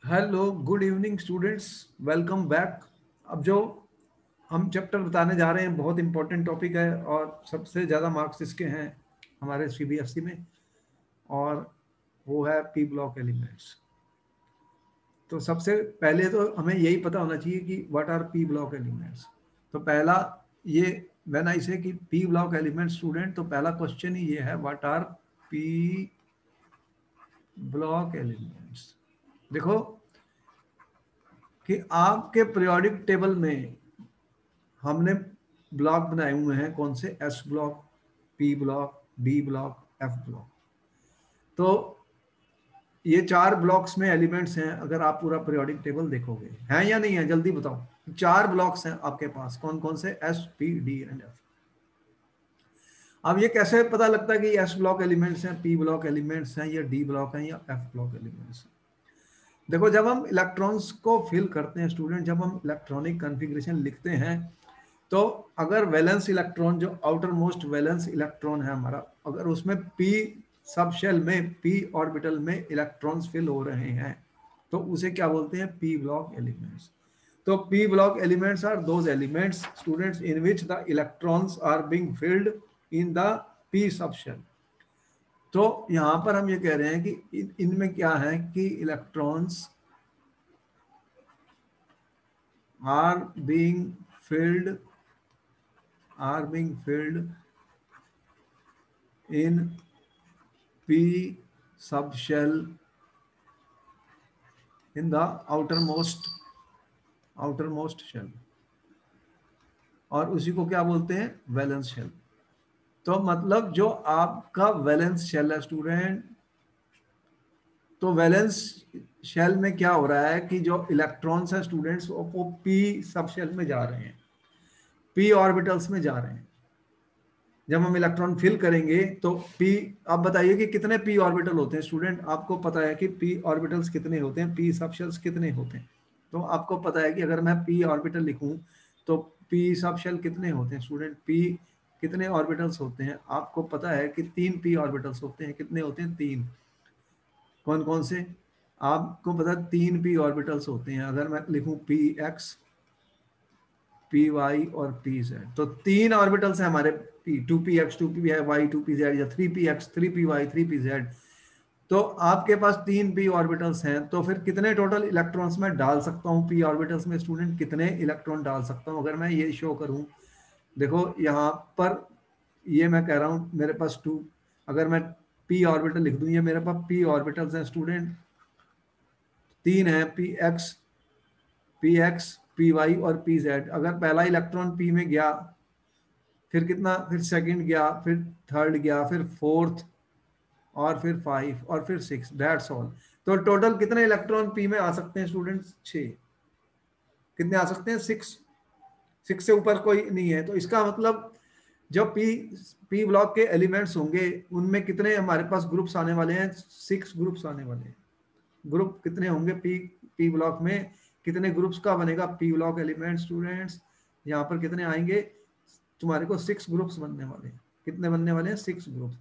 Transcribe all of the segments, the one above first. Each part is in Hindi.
Hello good evening students, welcome back. अब जो हम चैप्टर बताने जा रहे हैं बहुत इंपॉर्टेंट टॉपिक है और सबसे ज़्यादा मार्क्स इसके हैं हमारे सीबीएसई में, और वो है पी ब्लॉक एलिमेंट्स। तो सबसे पहले तो हमें यही पता होना चाहिए कि what R P block elements. तो पहला ये व्हेन आई से कि पी ब्लॉक एलिमेंट्स स्टूडेंट, तो पहला क्वेश्चन ही ये है what R P block elements. देखो कि आपके पीरियोडिक टेबल में हमने ब्लॉक बनाए हुए हैं, कौन से? S block, P block, D block, F block. तो ये चार ब्लॉक्स में एलिमेंट्स हैं। अगर आप पूरा पीरियोडिक टेबल देखोगे, हैं या नहीं है, जल्दी बताओ। चार ब्लॉक्स हैं आपके पास, कौन कौन से? S, P, D and F. अब ये कैसे पता लगता है कि एस ब्लॉक एलिमेंट्स हैं, पी ब्लॉक एलिमेंट्स हैं, या डी ब्लॉक हैं, या एफ ब्लॉक एलिमेंट्स हैं? देखो, जब हम इलेक्ट्रॉन्स को फिल करते हैं स्टूडेंट, जब हम इलेक्ट्रॉनिक कॉन्फ़िगरेशन लिखते हैं, तो अगर वैलेंस इलेक्ट्रॉन, जो आउटर मोस्ट वैलेंस इलेक्ट्रॉन है हमारा, अगर उसमें पी सब शेल में, पी ऑर्बिटल में इलेक्ट्रॉन्स फिल हो रहे हैं, तो उसे क्या बोलते हैं? P block elements. तो P block elements are those elements students in which the electrons are being filled in the P subshell. तो यहां पर हम ये कह रहे हैं कि इनमें क्या है कि electrons are being filled in P subshell in the outermost shell, और उसी को क्या बोलते हैं? Valence shell. तो मतलब जो आपका वैलेंस शेल है स्टूडेंट, तो वैलेंस शेल में क्या हो रहा है कि जो इलेक्ट्रॉन्स है स्टूडेंट्स, वो पी सब शेल में जा रहे हैं, पी ऑर्बिटल्स में जा रहे हैं। जब हम इलेक्ट्रॉन फिल करेंगे तो पी, आप बताइए कि कितने पी ऑर्बिटल होते हैं स्टूडेंट? आपको पता है कि पी ऑर्बिटल्स कितने होते हैं, पी सब शेल्स कितने होते हैं? तो आपको पता है कि अगर मैं पी ऑर्बिटल लिखूं तो पी सब शेल कितने होते हैं स्टूडेंट? पी कितने ऑर्बिटल्स होते हैं? आपको पता है कि 3 पी ऑर्बिटल्स होते हैं। कितने होते हैं? 3। कौन कौन से? आपको पता है 3 पी ऑर्बिटल्स होते हैं। अगर मैं लिखूं पी एक्स, पी वाई और पी जेड, तो 3 ऑर्बिटल्स हैं हमारे। P, 2p x 2p y 2p z, या 3p x 3p y 3p z। तो आपके पास 3p ऑर्बिटल्स हैं, तो फिर कितने टोटल इलेक्ट्रॉन्स मैं डाल सकता हूँ पी ऑर्बिटल्स में स्टूडेंट? कितने इलेक्ट्रॉन डाल सकता हूँ? अगर मैं ये शो करूँ, देखो यहाँ पर ये मैं कह रहा हूँ मेरे पास 2, अगर मैं p ऑर्बिटल लिख दूँ, ये मेरे पास p ऑर्बिटल्स हैं स्टूडेंट, 3 है, px py और pz। अगर पहला इलेक्ट्रॉन p में गया, फिर कितना? फिर सेकंड गया, फिर थर्ड गया, फिर फोर्थ, और फिर 5, और फिर 6। That's all. तो टोटल कितने इलेक्ट्रॉन पी में आ सकते हैं स्टूडेंट्स? 6। कितने आ सकते हैं? 6। 6 से ऊपर कोई नहीं है। तो इसका मतलब जो पी ब्लॉक के एलिमेंट्स होंगे, उनमें कितने हमारे पास ग्रुप्स आने वाले हैं? 6 ग्रुप्स आने वाले हैं। ग्रुप कितने होंगे पी ब्लॉक में? कितने ग्रुप्स का बनेगा पी ब्लॉक एलिमेंट स्टूडेंट्स? यहाँ पर कितने आएंगे? तुम्हारे को 6 ग्रुप्स बनने वाले हैं। कितने बनने वाले हैं? 6 ग्रुप्स।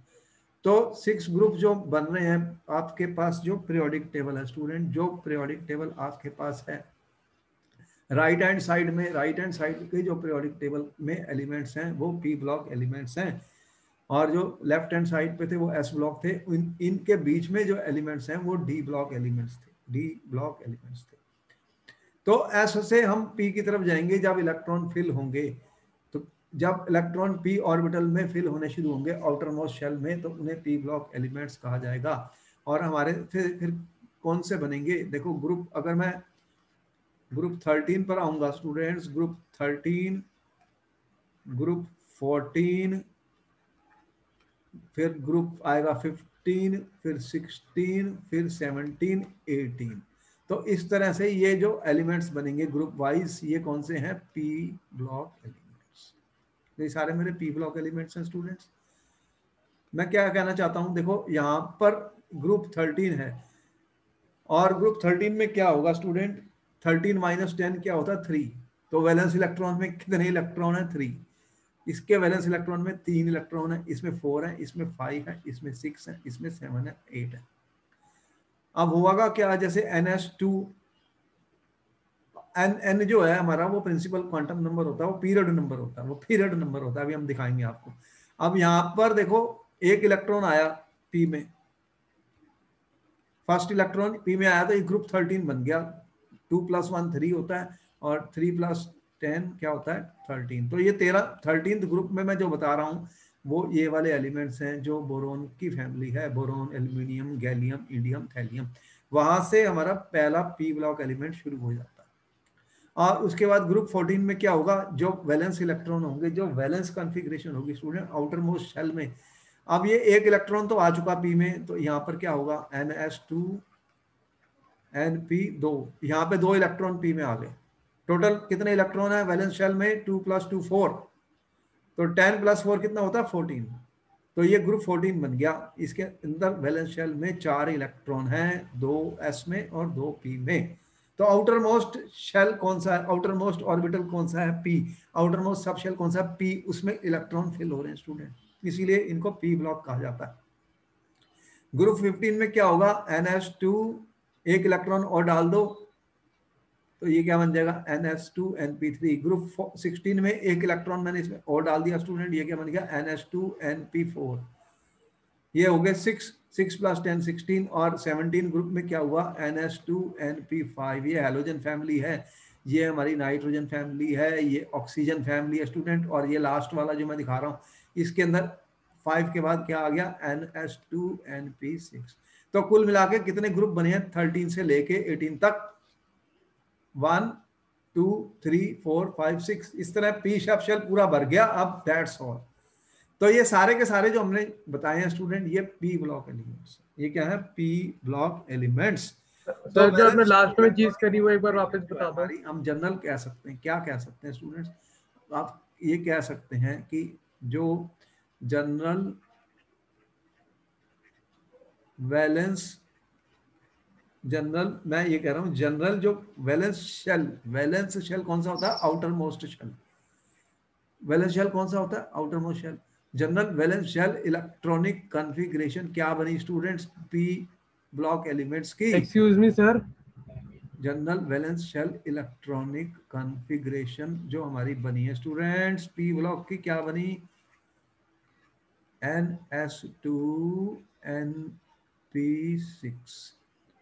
तो 6 ग्रुप जो बन रहे हैं आपके पास, जो पीरियोडिक टेबल है स्टूडेंट, जो पीरियोडिक टेबल आपके पास है, राइट हैंड साइड के जो पीरियोडिक टेबल में एलिमेंट्स हैं वो पी ब्लॉक एलिमेंट्स हैं, और जो लेफ्ट हैंड साइड पे थे वो एस ब्लॉक थे। इनके बीच में जो एलिमेंट्स हैं वो डी ब्लॉक एलिमेंट्स थे। तो एस से हम पी की तरफ जाएंगे जब इलेक्ट्रॉन फिल होंगे। तो जब इलेक्ट्रॉन पी ऑर्बिटल में फिल होने शुरू होंगे आउटर मोस्ट शेल में, तो उन्हें पी ब्लॉक एलिमेंट्स कहा जाएगा। और हमारे फिर कौन से बनेंगे? देखो ग्रुप, अगर मैं ग्रुप 13 पर आऊंगा स्टूडेंट्स, ग्रुप 13, ग्रुप 14, फिर ग्रुप आएगा 15, फिर 16, फिर 17, 18। तो इस तरह से ये जो एलिमेंट्स बनेंगे ग्रुप वाइज, ये कौन से हैं? P block elements. तो ये सारे मेरे पी ब्लॉक एलिमेंट्स हैं स्टूडेंट्स। मैं क्या कहना चाहता हूं, देखो यहां पर ग्रुप 13 है, और ग्रुप 13 में क्या होगा स्टूडेंट? 13 माइनस 10 क्या होता है? 3। तो वैलेंस इलेक्ट्रॉन में कितने इलेक्ट्रॉन है? 3। इसके वैलेंस इलेक्ट्रॉन में 3 इलेक्ट्रॉन है, इसमें 4 है, इसमें 5 है, इसमें 6 है, इसमें 7 है, 8 है। अब होगा क्या? जैसे NH2 एन एन जो है हमारा वो प्रिंसिपल क्वांटम नंबर होता है, वो पीरियड नंबर होता है, वो पीरियड नंबर होता है, अभी हम दिखाएंगे आपको। अब यहाँ पर देखो एक इलेक्ट्रॉन आया पी में, फर्स्ट इलेक्ट्रॉन पी में आया तो ये ग्रुप 13 बन गया। 2 + 1 3 होता है और 3 + 10 क्या होता है 13। तो ये 13th ग्रुप में मैं जो बता रहा हूँ वो ये वाले एलिमेंट्स हैं जो बोरोन की फैमिली है, boron, aluminium, gallium, indium, thallium. वहां से हमारा पहला पी ब्लॉक एलिमेंट शुरू हो जाता है। और उसके बाद ग्रुप 14 में क्या होगा, जो वैलेंस इलेक्ट्रॉन होंगे, जो वैलेंस कॉन्फ़िगरेशन होगी स्टूडेंट आउटर मोस्ट शेल में। अब ये एक इलेक्ट्रॉन तो आ चुका पी में, तो यहाँ पर क्या होगा NS2 NP2, यहाँ पे 2 इलेक्ट्रॉन पी में आ गए। टोटल कितने इलेक्ट्रॉन है वैलेंस शेल में, 2 + 2 4, तो 10 + 4 कितना होता है 14। तो ये ग्रुप 14 बन गया। इसके अंदर वैलेंस शेल में 4 इलेक्ट्रॉन हैं, 2 S में और 2 P में। तो आउटर मोस्ट शेल कौन सा है, आउटर मोस्ट ऑर्बिटल कौन सा है P, outermost subshell कौन सा है P, उसमें इलेक्ट्रॉन फिल हो रहे हैं स्टूडेंट, इसीलिए इनको P ब्लॉक कहा जाता है। ग्रुप 15 में क्या होगा, NS2 एक इलेक्ट्रॉन और डाल दो तो ये क्या बन जाएगा NS2 NP3। ग्रुप 16 में एक इलेक्ट्रॉन मैंने इसमें और डाल दिया स्टूडेंट, ये क्या बन गया NS2 NP4। ये हो गए 6 + 10 16। और 17 ग्रुप में क्या हुआ NS2 NP5। ये हैलोजन फैमिली है, ये हमारी नाइट्रोजन फैमिली है, ये ऑक्सीजन फैमिली है स्टूडेंट। और ये लास्ट वाला जो मैं दिखा रहा हूँ इसके अंदर 5 के बाद क्या आ गया NS2 NP6। तो कुल मिला के कितने ग्रुप बने हैं 13 से लेके 18 तक, 1 2 3 4 5 6, इस तरह पी शेप शेल पूरा भर गया। अब दैट्स ऑल। तो ये सारे के सारे जो हमने बताए हैं स्टूडेंट ये पी ब्लॉक एलिमेंट्स, ये क्या है पी ब्लॉक एलिमेंट्स। तो सर जो आपने वैलेंस लास्ट में चीज करी वो एक बार वापस जो है बता दो। हमारी, हम जनरल कह सकते हैं, क्या कह सकते हैं स्टूडेंट्स, आप ये कह सकते हैं कि जो जनरल वैलेंस, जनरल मैं ये कह रहा हूं जनरल जो वैलेंस शेल कौन सा होता है outermost shell. Valence shell कौन सा होता है outermost shell. General valence shell electronic configuration क्या बनी स्टूडेंट्स पी ब्लॉक एलिमेंट्स की। Excuse me sir. General valence shell electronic configuration जो हमारी बनी है स्टूडेंट्स पी ब्लॉक की क्या बनी, NS2 NP6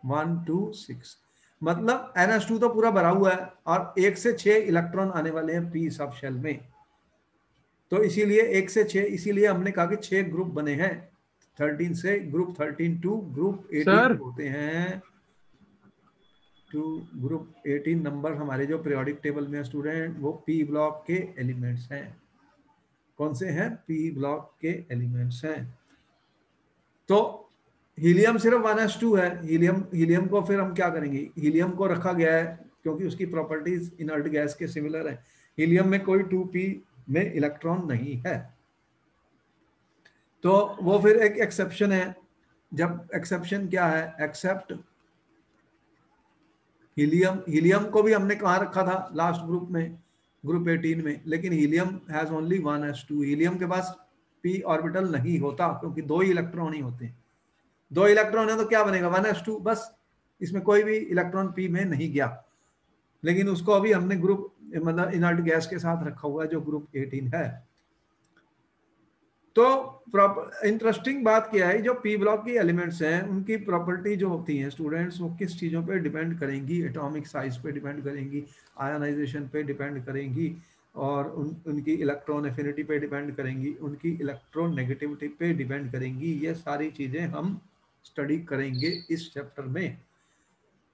1 2 6। मतलब NS2 तो पूरा भरा हुआ है और 1 से 6 इलेक्ट्रॉन आने वाले हैं पी सब शेल में। तो इसीलिए 1 से 6, इसीलिए हमने कहा कि 6 ग्रुप बने हैं 13 से। ग्रुप 13 टू ग्रुप 18 सर होते हैं, टू ग्रुप 18 नंबर हमारे जो पीरियोडिक टेबल में स्टूडेंट वो पी ब्लॉक के एलिमेंट्स हैं। कौन से हैं पी ब्लॉक के एलिमेंट्स हैं। तो हीलियम सिर्फ 1s2 है। हीलियम हीलियम को फिर हम क्या करेंगे, हीलियम को रखा गया है क्योंकि उसकी प्रॉपर्टीज इनर्ट गैस के सिमिलर है। हीलियम में कोई 2p में इलेक्ट्रॉन नहीं है, तो वो फिर एक एक्सेप्शन है। जब एक्सेप्शन क्या है, एक्सेप्ट हीलियम। हीलियम को भी हमने कहाँ रखा था लास्ट ग्रुप में, ग्रुप 18 में, लेकिन helium has only 1s2। Helium के पास p ऑर्बिटल नहीं होता क्योंकि 2 ही इलेक्ट्रॉन ही होते हैं। 2 इलेक्ट्रॉन है तो क्या बनेगा 1s2 बस, इसमें कोई भी इलेक्ट्रॉन p में नहीं गया। लेकिन उसको अभी हमने ग्रुप मतलब इनर्ट गैस के साथ रखा हुआ है जो ग्रुप 18 है। तो इंटरेस्टिंग बात क्या है, जो पी ब्लॉक की एलिमेंट्स हैं उनकी प्रॉपर्टी जो होती हैं स्टूडेंट्स वो किस चीज़ों पे डिपेंड करेंगी, एटॉमिक साइज पे डिपेंड करेंगी, आयनाइजेशन पे डिपेंड करेंगी, और उनकी इलेक्ट्रॉन एफिनिटी पे डिपेंड करेंगी, उनकी इलेक्ट्रॉन नेगेटिविटी पे डिपेंड करेंगी। ये सारी चीज़ें हम स्टडी करेंगे इस चैप्टर में।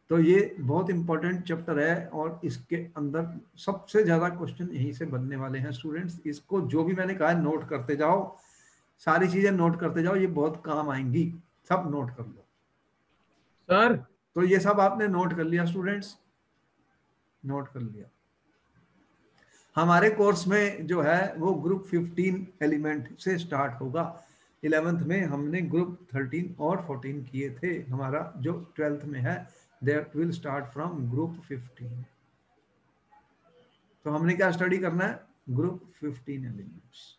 तो ये बहुत इंपॉर्टेंट चैप्टर है और इसके अंदर सबसे ज़्यादा क्वेश्चन यहीं से बनने वाले हैं स्टूडेंट्स। इसको जो भी मैंने कहा है नोट करते जाओ, सारी चीजें नोट करते जाओ, ये बहुत काम आएंगी, सब नोट कर लो। सर तो ये सब आपने नोट कर लिया स्टूडेंट्स, नोट कर लिया। हमारे कोर्स में जो है वो ग्रुप 15 एलिमेंट से स्टार्ट होगा। 11th में हमने ग्रुप 13 और 14 किए थे, हमारा जो 12th में है that will start from group 15। तो हमने क्या स्टडी करना है, ग्रुप 15 एलिमेंट्स।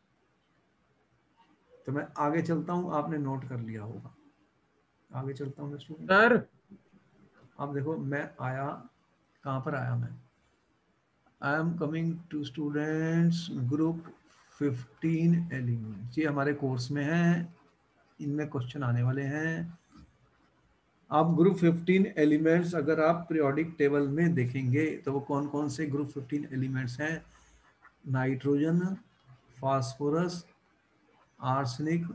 तो मैं आगे चलता हूं, आपने नोट कर लिया होगा, आगे चलता हूं स्टूडेंट्स। सर अब देखो मैं आया, कहाँ पर आया मैं, I am coming to students group 15 elements, ये हमारे कोर्स में है, इनमें क्वेश्चन आने वाले हैं। आप ग्रुप 15 एलिमेंट्स अगर आप पीरियोडिक टेबल में देखेंगे तो वो कौन कौन से ग्रुप 15 एलिमेंट्स हैं? Nitrogen, phosphorus, arsenic,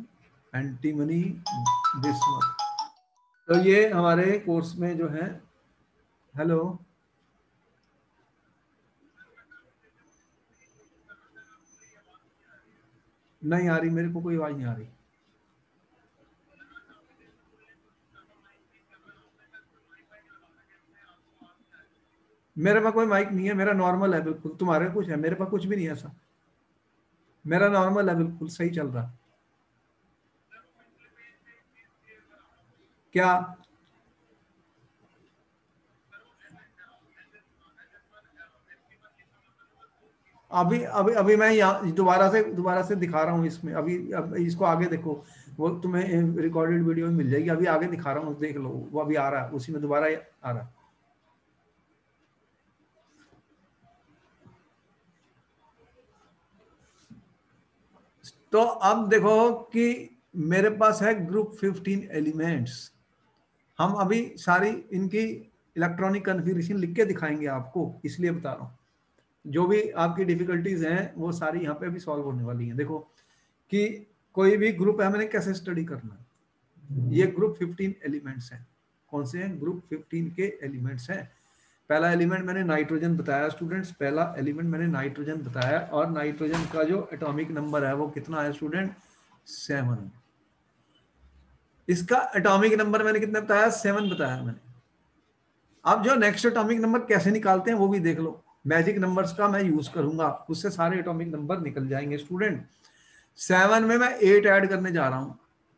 antimony, bismuth. तो ये हमारे कोर्स में जो है, हेलो, नहीं आ रही, मेरे को कोई आवाज नहीं आ रही। मेरे पास कोई माइक नहीं है, मेरा नॉर्मल है बिल्कुल। तुम्हारे कुछ है? मेरे पास कुछ भी नहीं है ऐसा, मेरा नॉर्मल है, बिल्कुल सही चल रहा। क्या? अभी अभी अभी मैं यहाँ दोबारा से दिखा रहा हूँ इसमें। अभी अब इसको आगे देखो, वो तुम्हें रिकॉर्डेड वीडियो में मिल जाएगी। अभी आगे दिखा रहा हूँ, देख लो, वो अभी आ रहा है, उसी में दोबारा आ रहा है। तो अब देखो कि मेरे पास है ग्रुप 15 एलिमेंट्स। हम अभी सारी इनकी इलेक्ट्रॉनिक कन्फिग्रेशन लिख के दिखाएंगे आपको, इसलिए बता रहा हूँ। जो भी आपकी डिफिकल्टीज हैं वो सारी यहाँ पे अभी सॉल्व होने वाली हैं। देखो कि कोई भी ग्रुप है, मैंने कैसे स्टडी करना है। ये ग्रुप 15 एलिमेंट्स हैं। कौन से हैं? ग्रुप 15 के एलिमेंट्स हैं। पहला एलिमेंट मैंने नाइट्रोजन बताया स्टूडेंट्स, पहला एलिमेंट मैंने नाइट्रोजन बताया, और नाइट्रोजन का जो एटॉमिक नंबर है वो कितना है स्टूडेंट? 7। इसका एटॉमिक नंबर मैंने कितना बताया? 7 बताया मैंने। अब जो नेक्स्ट एटॉमिक नंबर कैसे निकालते हैं वो भी देख लो। मैजिक नंबर्स का मैं यूज करूंगा, उससे सारे एटॉमिक नंबर निकल जाएंगे स्टूडेंट। 7 में मैं 8 ऐड करने जा रहा हूं,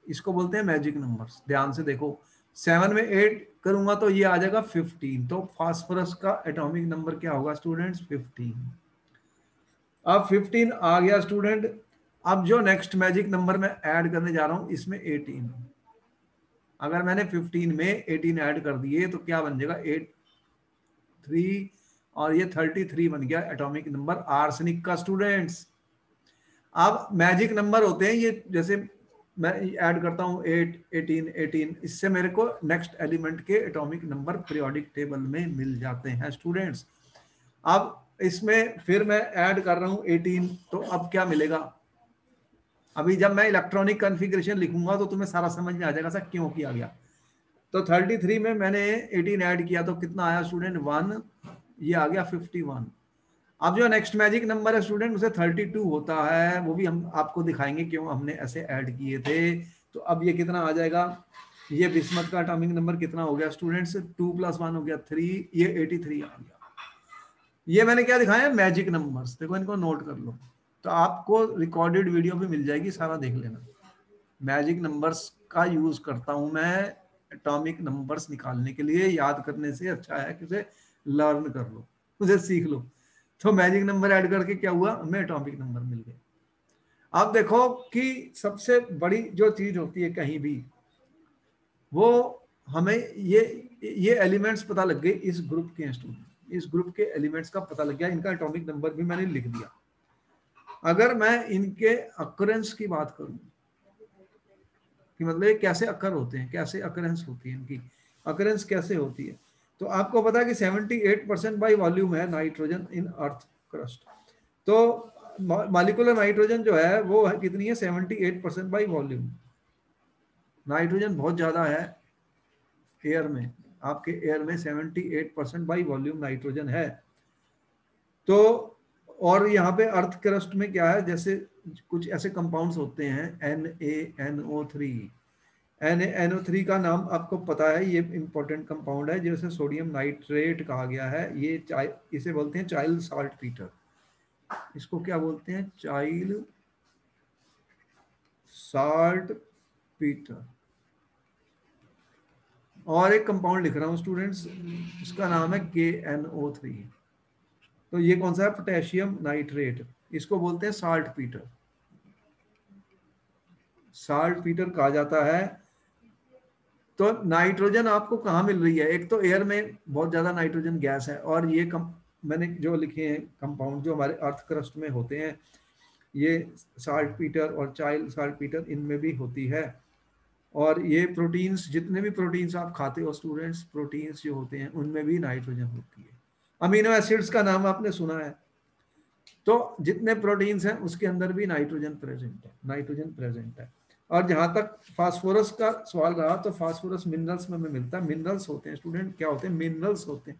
इसको बोलते हैं मैजिक नंबर्स। ध्यान से देखो, 7 में 8 करूंगा तो ये आ जाएगा 15। तो फास्फोरस का एटॉमिक नंबर क्या होगा स्टूडेंट्स? 15। अब 15 आ गया स्टूडेंट। अब जो नेक्स्ट मैजिक नंबर मैं ऐड करने जा रहा हूं इसमें 18। अगर मैंने 15 में 18 ऐड कर दिए तो क्या बन जाएगा? 8 3, और ये 33 बन गया एटॉमिक नंबर आर्सेनिक का स्टूडेंट्स। अब मैजिक नंबर होते हैं ये, जैसे मैं ऐड करता हूं 8 18 18, इससे मेरे को नेक्स्ट एलिमेंट के एटॉमिक नंबर पीरियोडिक टेबल में मिल जाते हैं स्टूडेंट्स। अब इसमें फिर मैं ऐड कर रहा हूं 18, तो अब क्या मिलेगा? अभी जब मैं इलेक्ट्रॉनिक कॉन्फ़िगरेशन लिखूंगा तो तुम्हें सारा समझ में आ जाएगा सर क्यों किया गया। तो 33 में मैंने 18 ऐड किया तो कितना आया स्टूडेंट? 1। ये आ गया 51। अब जो नेक्स्ट मैजिक नंबर है स्टूडेंट उसे 32 होता है, वो भी हम आपको दिखाएंगे क्यों हमने ऐसे ऐड किए थे। तो अब ये कितना आ जाएगा? ये बिस्मथ का एटॉमिक नंबर कितना हो गया स्टूडेंट्स? 2 + 1 हो गया 3, ये 83 आ गया। ये मैंने क्या दिखाया? Magic numbers. देखो इनको नोट कर लो, तो आपको रिकॉर्डेड वीडियो भी मिल जाएगी, सारा देख लेना। मैजिक नंबर्स का यूज करता हूं मैं एटॉमिक नंबर्स निकालने के लिए। याद करने से अच्छा है कि उसे लर्न कर लो, उसे सीख लो। तो मैजिक नंबर ऐड करके क्या हुआ? हमें एटॉमिक नंबर मिल गए। अब देखो कि सबसे बड़ी जो चीज होती है कहीं भी, वो हमें ये एलिमेंट्स पता लग गए इस ग्रुप के स्टूडेंट। इस ग्रुप के एलिमेंट्स का पता लग गया, इनका एटॉमिक नंबर भी मैंने लिख दिया। अगर मैं इनके अक्रेंस की बात करूं कि मतलब ये कैसे अकर होते हैं, कैसे अकरेंस होती है, इनकी अकरेंस कैसे होती है, तो आपको पता है कि 78% बाई वॉल्यूम है नाइट्रोजन इन अर्थ क्रस्ट। तो मॉलिक्यूलर नाइट्रोजन जो है वो है कितनी है? 78% बाई वॉल्यूम। नाइट्रोजन बहुत ज्यादा है एयर में, आपके एयर में 78% बाई वॉल्यूम नाइट्रोजन है। तो और यहाँ पे अर्थ क्रस्ट में क्या है, जैसे कुछ ऐसे कंपाउंड्स होते हैं NaNO3। NaNO3 का नाम आपको पता है, ये इंपॉर्टेंट कंपाउंड है, जैसे सोडियम नाइट्रेट कहा गया है। ये इसे बोलते हैं चाइल्ड साल्ट पीटर। इसको क्या बोलते हैं? Child salt Peter. और एक कंपाउंड लिख रहा हूं स्टूडेंट्स, इसका नाम है KNO3। तो ये कौन सा है? Potassium nitrate. इसको बोलते हैं साल्ट पीटर। साल्ट पीटर कहा जाता है। तो नाइट्रोजन आपको कहाँ मिल रही है? एक तो एयर में बहुत ज्यादा नाइट्रोजन गैस है, और ये मैंने जो लिखे हैं कंपाउंड जो हमारे अर्थ क्रस्ट में होते हैं, ये साल्ट पीटर और चाइल्ड साल्ट पीटर इनमें भी होती है। और ये प्रोटीन्स, जितने भी प्रोटीन्स आप खाते हो स्टूडेंट्स, प्रोटीन्स जो होते हैं उनमें भी नाइट्रोजन होती है। अमीनो एसिड्स का नाम आपने सुना है, तो जितने प्रोटीन्स हैं उसके अंदर भी नाइट्रोजन प्रेजेंट है, नाइट्रोजन प्रेजेंट है। और जहां तक फास्फोरस का सवाल रहा, तो फास्फोरस मिनरल्स में मिलता है। मिनरल्स होते हैं स्टूडेंट, क्या होते हैं? मिनरल्स होते हैं।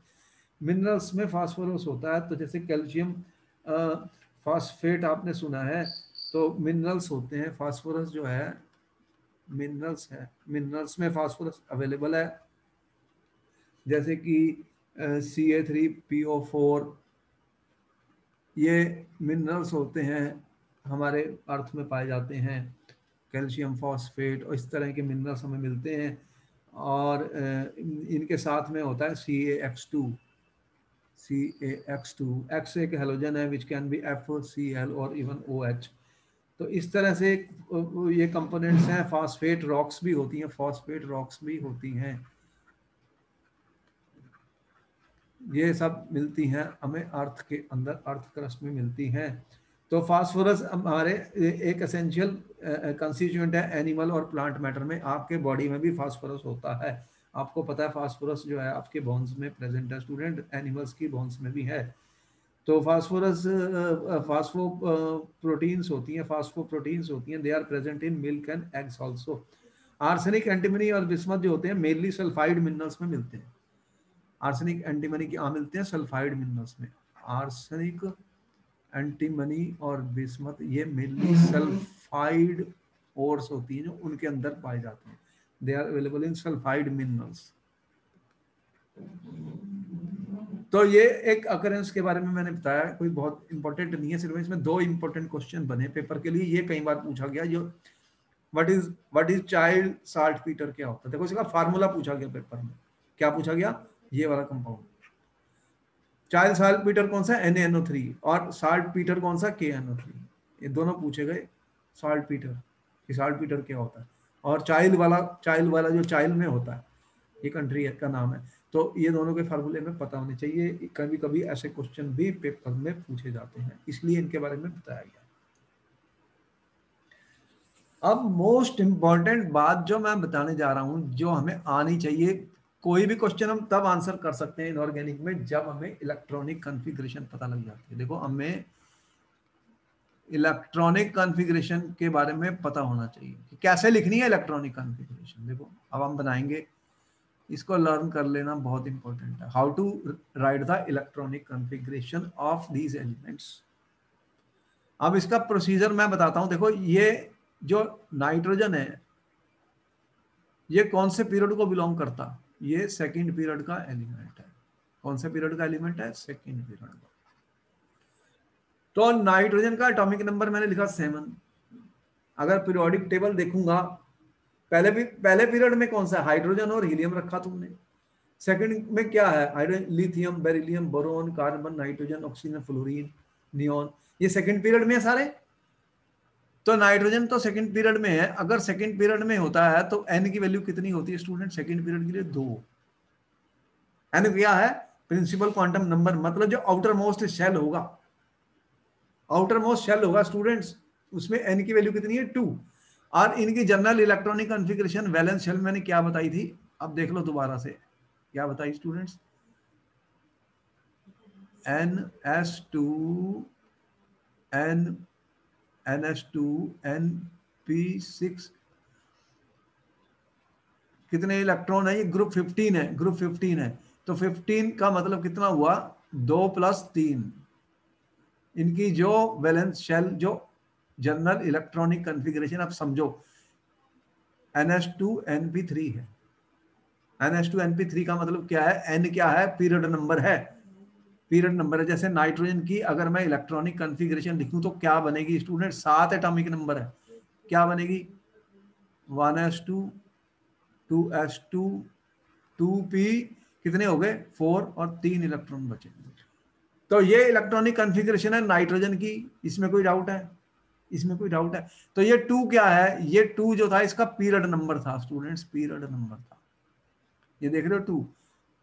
मिनरल्स में फास्फोरस होता है। तो जैसे कैल्शियम फास्फेट आपने सुना है, तो मिनरल्स होते हैं। फास्फोरस जो है मिनरल्स है, मिनरल्स में फास्फोरस अवेलेबल है, जैसे कि Ca3PO4, ये मिनरल्स होते हैं, हमारे अर्थ में पाए जाते हैं। कैल्शियम फॉस्फेट और इस तरह के मिनरल्स हमें मिलते हैं। और इनके साथ में होता है CaX2। CaX2, X एक हेलोजन है विच कैन बी FCl और इवन OH। तो इस तरह से ये कंपोनेंट्स हैं। फॉस्फेट रॉक्स भी होती हैं, फॉस्फेट रॉक्स भी होती हैं, ये सब मिलती हैं हमें अर्थ के अंदर, अर्थ क्रस्ट में मिलती हैं। तो फास्फोरस हमारे एक एसेंशियल कंस्टिट्यूएंट है एनिमल और प्लांट मैटर में। आपके बॉडी में भी फास्फोरस होता है। आपको पता है फास्फोरस जो है आपके बोन्स में प्रेजेंट है स्टूडेंट, एनिमल्स की बोन्स में भी है। तो फास्फोरस फास्फो प्रोटीन्स होती हैं, फास्फो प्रोटीन्स होती हैं, they are present in milk and eggs also. Arsenic, antimony और बिस्मथ जो होते हैं मेनली सल्फाइड मिनरल्स में मिलते हैं। आर्सेनिक एंटीमनी कहाँ मिलते हैं? सल्फाइड मिनरल्स में। आर्सेनिक, एंटीमनी और बिस्मथ ये मेनली सल्फाइड ओर्स होती हैं जो उनके अंदर पाए जाते हैं। They are available in sulphide minerals. तो ये एक अकरेंस के बारे में मैंने बताया, कोई बहुत इंपॉर्टेंट नहीं है, सिर्फ इसमें दो इंपॉर्टेंट क्वेश्चन बने पेपर के लिए। ये कई बार पूछा गया, जो what is child salt Peter क्या होता है। देखो इसका फार्मूला पूछा गया पेपर में। क्या पूछा गया? ये वाला कंपाउंड। चाइल्ड साल्ट पीटर कौन सा? NaNO3। और साल्ट पीटर कौन सा? KNO3। ये दोनों पूछे गए। साल्ट पीटर, कि साल्ट पीटर क्या होता है। और चाइल्ड वाला जो चाइल्ड में होता है, ये कंट्री का नाम है। तो ये दोनों के फार्मूले में पता होने चाहिए। कभी कभी ऐसे क्वेश्चन भी पेपर में पूछे जाते हैं, इसलिए इनके बारे में बताया गया। अब मोस्ट इंपॉर्टेंट बात जो मैं बताने जा रहा हूं, जो हमें आनी चाहिए। कोई भी क्वेश्चन हम तब आंसर कर सकते हैं इनऑर्गेनिक में जब हमें इलेक्ट्रॉनिक कॉन्फ़िगरेशन पता लग जाती है। देखो हमें इलेक्ट्रॉनिक कॉन्फ़िगरेशन के बारे में पता होना चाहिए कि कैसे लिखनी है इलेक्ट्रॉनिक कॉन्फ़िगरेशन। देखो अब हम बनाएंगे, इसको लर्न कर लेना बहुत इंपॉर्टेंट है। How to write the electronic configuration of these elements. अब इसका प्रोसीजर मैं बताता हूं। देखो ये जो नाइट्रोजन है, ये कौन से पीरियड को बिलोंग करता? ये सेकंड पीरियड का एलिमेंट है। कौन से पीरियड का एलिमेंट है? सेकंड पीरियड का। तो नाइट्रोजन का एटॉमिक नंबर मैंने लिखा 7। अगर पीरियोडिक टेबल देखूंगा, पहले पीरियड में कौन सा है? हाइड्रोजन और हीलियम रखा तुमने। सेकंड में क्या है? Hydrogen, lithium, beryllium, boron, carbon, nitrogen, oxygen, fluorine, neon. ये सेकंड पीरियड में है सारे। तो नाइट्रोजन तो सेकंड पीरियड में है। अगर सेकंड पीरियड में होता है तो n की वैल्यू कितनी होती है स्टूडेंट सेकंड पीरियड के लिए? 2। n क्या है? प्रिंसिपल क्वांटम नंबर, मतलब जो आउटर मोस्ट शेल होगा, आउटर मोस्ट शेल होगा स्टूडेंट्स, उसमें n की वैल्यू कितनी है? 2। और इनकी general electronic configuration valence shell मैंने क्या बताई थी? अब देख लो दोबारा से, क्या बताई स्टूडेंट्स? NS2 NS2 NP6, कितने इलेक्ट्रॉन है? ये ग्रुप 15 है, ग्रुप 15 है। तो 15 का मतलब कितना हुआ? 2 + 3। इनकी जो वैलेंस शेल, जो जनरल इलेक्ट्रॉनिक कॉन्फ़िगरेशन, आप समझो NS2NP3 है। NS2NP3 का मतलब क्या है? N क्या है? पीरियड नंबर है, पीरियड नंबर है। जैसे नाइट्रोजन की अगर मैं इलेक्ट्रॉनिक कॉन्फ़िगरेशन लिखूं तो क्या बनेगी स्टूडेंट? 7 एटॉमिक नंबर है। क्या बनेगी? 1s2 2s2 2p, कितने हो गए? 4, और 3 इलेक्ट्रॉन बचे। तो ये इलेक्ट्रॉनिक कॉन्फ़िगरेशन है नाइट्रोजन की। इसमें कोई डाउट है? इसमें कोई डाउट है? तो ये 2 क्या है? ये 2 जो था इसका पीरियड नंबर था स्टूडेंट्स, पीरियड नंबर था। ये देख रहे हो 2।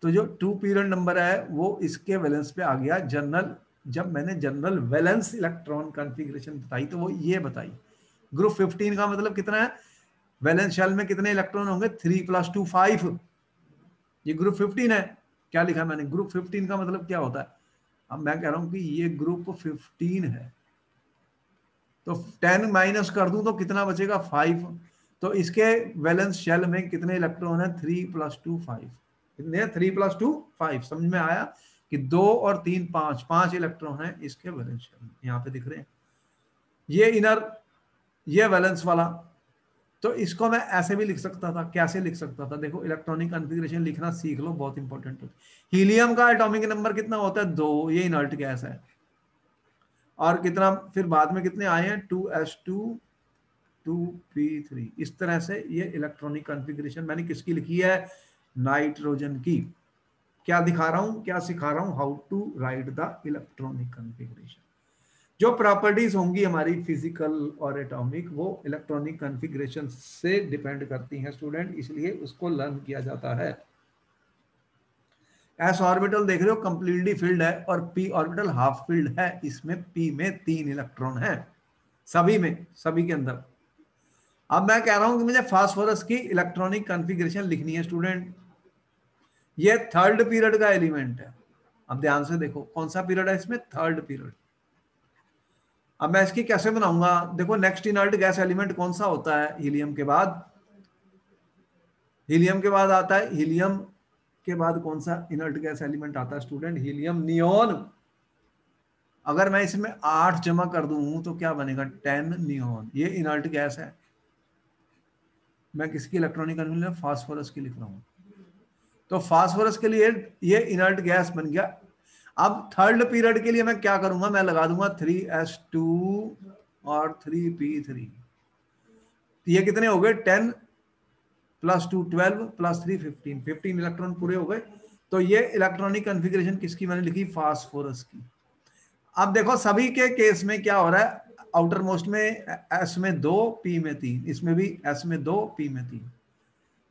तो जो 2 पीरियड नंबर है वो इसके वैलेंस पे आ गया। जनरल, जब मैंने जनरल वैलेंस इलेक्ट्रॉन कॉन्फ़िगरेशन बताई तो वो ये बताई। ग्रुप 15 का मतलब कितना है, वैलेंस शेल में कितने इलेक्ट्रॉन होंगे, 3 + 2 5। ये ग्रुप 15 है। क्या लिखा मैंने, ग्रुप 15 का मतलब क्या होता है। अब मैं कह रहा हूं कि ये ग्रुप 15 है, तो 10 माइनस कर दूं तो कितना बचेगा, 5। तो इसके वैलेंस शेल में कितने इलेक्ट्रॉन है, 3 + 2 5। कितने, 3 + 2 5। समझ में आया कि 2 और 3 5, 5 इलेक्ट्रॉन है इसके वैलेंस शेल में, यहाँ पे दिख रहे हैं। ये इनर, ये वैलेंस वाला, तो इसको मैं ऐसे भी लिख सकता था। कैसे लिख सकता था, देखो इलेक्ट्रॉनिक कॉन्फ़िगरेशन लिखना सीख लो, बहुत इंपॉर्टेंट होता है। हीलियम का एटॉमिक नंबर कितना होता है, 2, ये इनर्ट गैस है। और कितना फिर बाद में कितने आए हैं, 2s2 2p3। इस तरह से ये इलेक्ट्रॉनिक कॉन्फ़िगरेशन मैंने किसकी लिखी है, नाइट्रोजन की। क्या दिखा रहा हूं, क्या सिखा रहा हूं, how to write the electronic configuration. जो प्रॉपर्टीज होंगी हमारी फिजिकल और एटॉमिक, वो इलेक्ट्रॉनिक कॉन्फ़िगरेशन से डिपेंड करती हैं स्टूडेंट, इसलिए उसको लर्न किया जाता है। एस ऑर्बिटल देख रहे हो कंप्लीटली फिल्ड है, और पी ऑर्बिटल हाफ फिल्ड है। इसमें पी में 3 इलेक्ट्रॉन है, सभी में, सभी के अंदर। अब मैं कह रहा हूं कि मुझे फास्फोरस की इलेक्ट्रॉनिक कॉन्फ़िगरेशन लिखनी है स्टूडेंट। ये थर्ड पीरियड का एलिमेंट है। अब ध्यान से देखो कौन सा पीरियड है इसमें, थर्ड पीरियड। अब मैं इसकी कैसे बनाऊंगा, देखो नेक्स्ट इनर्ट गैस एलिमेंट कौन सा होता है हीलियम के बाद, हीलियम के बाद आता है, हीलियम के बाद कौन सा इनर्ट गैस एलिमेंट आता है स्टूडेंट, हीलियम नियोन। अगर मैं इसमें 8 जमा कर दूं तो क्या बनेगा, 10 नियोन। ये इनर्ट गैस है। मैं किसकी इलेक्ट्रॉनिक कॉन्फ़िगरेशन, फास्फोरस की लिख रहा हूं। तो फास्फोरस के लिए ये इनर्ट गैस बन गया। अब थर्ड पीरियड के लिए मैं क्या करूंगा, मैं लगा दूंगा 3s2 और 3p3। ये कितने हो गए, 10 + 2 12 + 3 15, 15 इलेक्ट्रॉन पूरे हो गए। तो ये इलेक्ट्रॉनिक कॉन्फ़िगरेशन किसकी मैंने लिखी, फास्फोरस की। अब देखो सभी के केस में क्या हो रहा है, आउटर मोस्ट में एस में 2 पी में 3, इसमें भी एस में 2 पी में 3।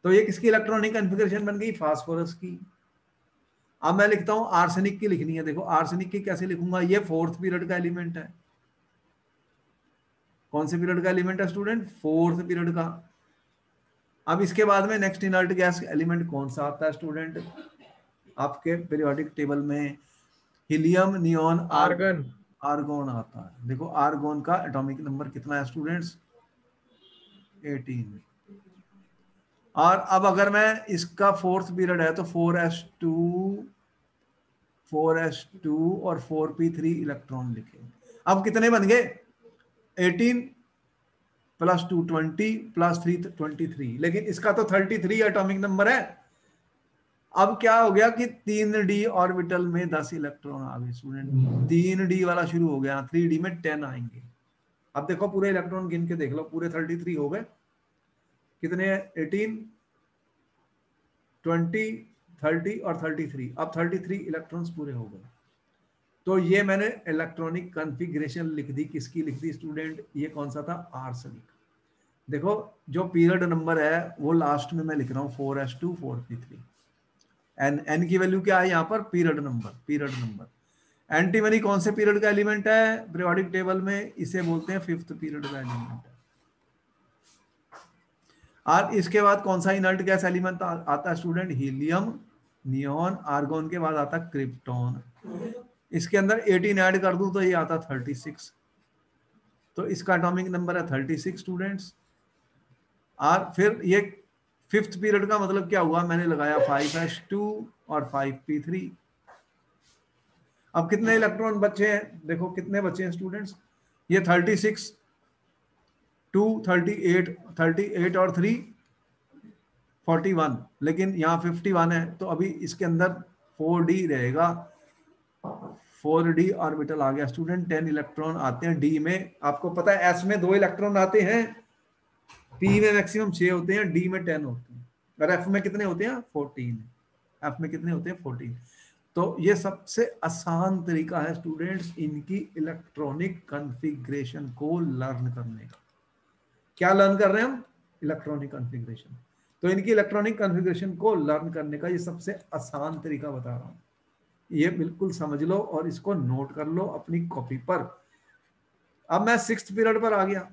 तो ये किसकी इलेक्ट्रॉनिक कॉन्फ़िगरेशन बन गई, फास्फोरस की। अब मैं लिखता हूं आर्सेनिक की लिखनी है। देखो आर्सेनिक की कैसे लिखूंगा, ये फोर्थ पीरियड का एलिमेंट है। कौन से पीरियड का एलिमेंट है स्टूडेंट, फोर्थ पीरियड का। अब इसके बाद में नेक्स्ट इनर्ट गैस एलिमेंट कौन सा आता है स्टूडेंट, आपके पीरियोडिक टेबल में हीलियम नियोन आर्गन। आर्गोन आता है। देखो आर्गोन का एटॉमिक नंबर कितना है स्टूडेंट्स, 18। और अब अगर मैं इसका फोर्थ पीरियड है तो 4s2 और 4p3 इलेक्ट्रॉन लिखे। अब कितने बन गए, 18 + 2 20 + 3 23। लेकिन इसका तो 33 एटॉमिक नंबर है। अब क्या हो गया कि 3d ऑर्बिटल में 10 इलेक्ट्रॉन आ गए स्टूडेंट। 3d वाला शुरू हो गया, 3d में 10 आएंगे। अब देखो पूरे इलेक्ट्रॉन गिन के देख लो, पूरे 33 हो गए। कितने, 18 20 30 और 33। अब 33 इलेक्ट्रॉन्स पूरे हो गए। तो ये मैंने इलेक्ट्रॉनिक कॉन्फ़िगरेशन लिख दी, किसकी लिख दी स्टूडेंट, ये कौन सा था, आर्सेनिक। देखो जो पीरियड नंबर है वो लास्ट में मैं लिख रहा हूँ 4s2 4p3। एन की वैल्यू क्या है यहाँ पर, period number, period number. Antimony कौन से पीरियड का एलिमेंट है पीरियोडिक टेबल में, इसे बोलते हैं फिफ्थ पीरियड का एलिमेंट है। और इसके बाद कौन सा इनर्ट गैस एलिमेंट आता है स्टूडेंट, हीलियम नियोन। आर्गोन के बाद आता क्रिप्टॉन। इसके अंदर 18 ऐड कर दूं तो ये आता 36। तो इसका एटॉमिक नंबर है 36 स्टूडेंट्स। और फिर ये फिफ्थ पीरियड का मतलब क्या हुआ, मैंने लगाया 5s2 और 5p3। अब कितने इलेक्ट्रॉन बचे हैं, देखो कितने बचे हैं स्टूडेंट्स, ये 36 2 38 38 और 3 41, लेकिन यहाँ 51 है। तो अभी इसके अंदर 4d रहेगा, 4d ऑर्बिटल आ गया स्टूडेंट। 10 इलेक्ट्रॉन आते हैं डी में। आपको पता है एस में 2 इलेक्ट्रॉन आते हैं, पी में मैक्सिमम 6 होते हैं, डी में 10 होते हैं, और एफ में कितने होते हैं, 14। एफ में कितने होते हैं, 14। तो ये सबसे आसान तरीका है स्टूडेंट्स इनकी इलेक्ट्रॉनिक कॉन्फ़िगरेशन को लर्न करने का। क्या लर्न कर रहे हैं हम, इलेक्ट्रॉनिक कॉन्फ़िगरेशन। तो इनकी इलेक्ट्रॉनिक कॉन्फ़िगरेशन को लर्न करने का ये सबसे आसान तरीका बता रहा हूँ, ये बिल्कुल समझ लो और इसको नोट कर लो अपनी कॉपी पर। अब मैं 6th पीरियड पर आ गया।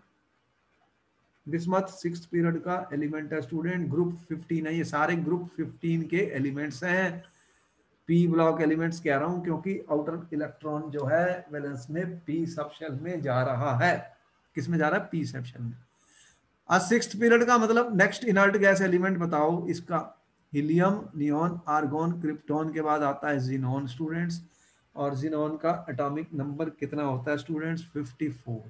बिस्मथ 6th पीरियड का एलिमेंट है स्टूडेंट, ग्रुप 15 है, ये सारे ग्रुप 15 के एलिमेंट्स हैं। पी ब्लॉक एलिमेंट्स कह रहा हूं क्योंकि आउटर इलेक्ट्रॉन जो है वैलेंस में पी सब शेल में जा रहा है। किस में जा रहा है? पी सब शेल में। आज 6th पीरियड का मतलब नेक्स्ट इनर्ट गैस एलिमेंट बताओ इसका। हीलियम, नियॉन, आर्गोन, क्रिप्टॉन के बाद आता है जीनॉन स्टूडेंट्स। और जीनॉन का एटॉमिक नंबर कितना होता है स्टूडेंट्स? 54।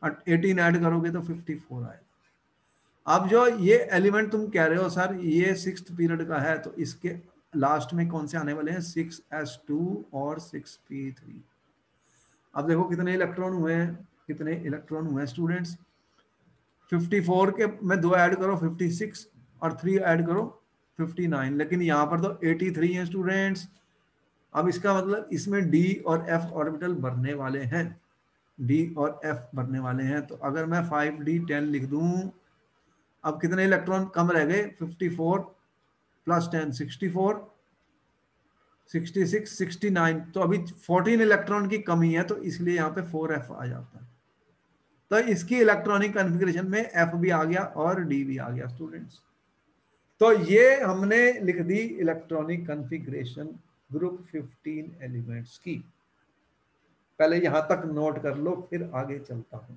18 ऐड करोगे तो 54 आएगा। अब जो ये एलिमेंट तुम कह रहे हो सर ये 6th पीरियड का है, तो इसके लास्ट में कौन से आने वाले हैं? 6s2 और 6p3। अब देखो कितने इलेक्ट्रॉन हुए हैं, कितने इलेक्ट्रॉन हुए हैं स्टूडेंट्स? 54 के में 2 ऐड करो 56 और 3 ऐड करो 59, लेकिन यहाँ पर तो 83 है स्टूडेंट्स। अब इसका मतलब इसमें डी और एफ ऑर्बिटल भरने वाले हैं, डी और एफ भरने वाले हैं। तो अगर मैं 5d10 लिख दूं, अब कितने इलेक्ट्रॉन कम रह गए? 54 प्लस 10 64, 66 69, तो अभी 14 इलेक्ट्रॉन की कमी है, तो इसलिए यहाँ पे 4f आ जाता है। तो इसकी इलेक्ट्रॉनिक कॉन्फ़िगरेशन में f भी आ गया और d भी आ गया स्टूडेंट्स। तो ये हमने लिख दी इलेक्ट्रॉनिक कॉन्फ़िगरेशन ग्रुप 15 एलिमेंट्स की। पहले यहां तक नोट कर लो, फिर आगे चलता हूं।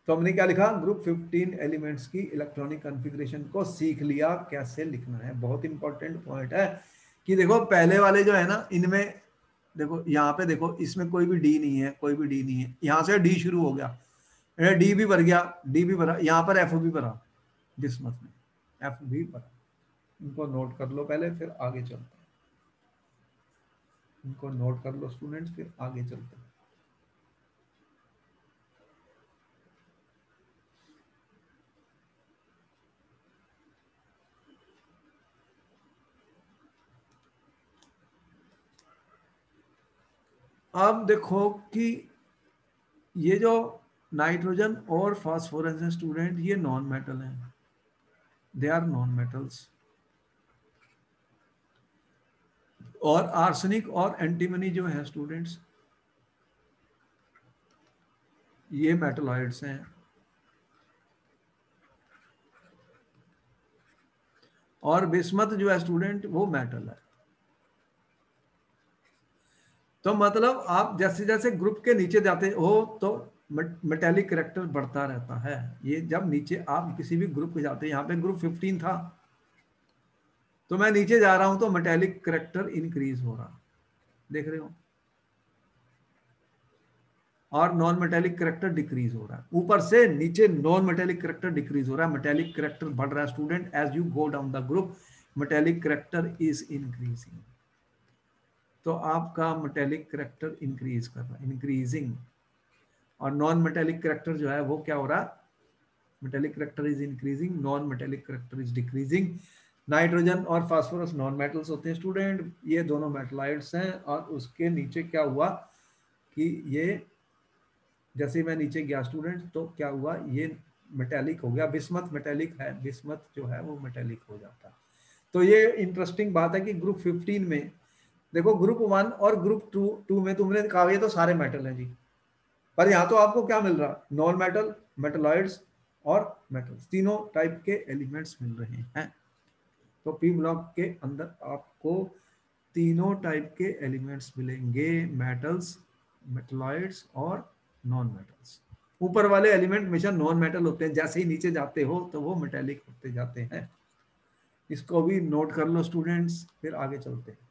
तो हमने क्या लिखा? ग्रुप 15 एलिमेंट्स की इलेक्ट्रॉनिक कॉन्फ़िगरेशन को सीख लिया कैसे लिखना है। बहुत इंपॉर्टेंट पॉइंट है कि देखो पहले वाले जो है ना, इनमें देखो यहाँ पे देखो इसमें कोई भी डी नहीं है, कोई भी डी नहीं है। यहाँ से डी शुरू हो गया, डी भी भर गया, डी भी भरा, यहाँ पर एफ भी भरा, बिस्मथ में एफ भी भरा। इनको नोट कर लो पहले, फिर आगे चलते हैं। इनको नोट कर लो स्टूडेंट्स, फिर आगे चलते हैं। अब देखो कि ये जो नाइट्रोजन और फास्फोरस है स्टूडेंट, ये नॉन मेटल हैं, दे आर नॉन मेटल्स। और आर्सेनिक और एंटीमनी जो है स्टूडेंट्स, ये मेटलॉइड्स हैं। और बिस्मथ जो है स्टूडेंट वो मेटल है। तो मतलब आप जैसे जैसे ग्रुप के नीचे जाते हो तो मेटेलिक करेक्टर बढ़ता रहता है। ये जब नीचे आप किसी भी ग्रुप के जाते हैं, यहाँ पे ग्रुप 15 था, तो मैं नीचे जा रहा हूं तो मेटेलिक करेक्टर इंक्रीज हो रहा, देख रहे हो, और नॉन मेटेलिक करेक्टर डिक्रीज हो रहा है। ऊपर से नीचे नॉन मेटेलिक करेक्टर डिक्रीज हो रहा है, मेटेलिक करेक्टर बढ़ रहा है student. As you go down the group metallic character is increasing. तो आपका मेटेलिक करेक्टर इंक्रीज कर रहा है, इंक्रीजिंग। और नॉन मेटेलिक करेक्टर जो है वो क्या हो रहा है? Metallic character is increasing, non metallic character is decreasing. Nitrogen और फास्फोरस नॉन मेटल्स होते हैं स्टूडेंट, ये दोनों मेटलाइड्स हैं। और उसके नीचे क्या हुआ कि ये जैसे मैं नीचे गया स्टूडेंट तो क्या हुआ, ये मेटेलिक हो गया। बिस्मथ मेटेलिक है, बिस्मथ जो है वो मेटेलिक हो जाता है। तो ये इंटरेस्टिंग बात है कि ग्रुप 15 में देखो, ग्रुप 1 और ग्रुप 2 में तुमने कहा ये तो सारे मेटल हैं जी, पर यहाँ तो आपको क्या मिल रहा? नॉन मेटल, मेटलॉइड्स और मेटल्स, तीनों टाइप के एलिमेंट्स मिल रहे हैं। तो पी ब्लॉक के अंदर आपको तीनों टाइप के एलिमेंट्स मिलेंगे, मेटल्स, मेटलॉइड्स और नॉन मेटल्स। ऊपर वाले एलिमेंट हमेशा नॉन मेटल होते हैं, जैसे ही नीचे जाते हो तो वो मेटेलिक होते जाते हैं। इसको भी नोट कर लो स्टूडेंट्स, फिर आगे चलते हैं।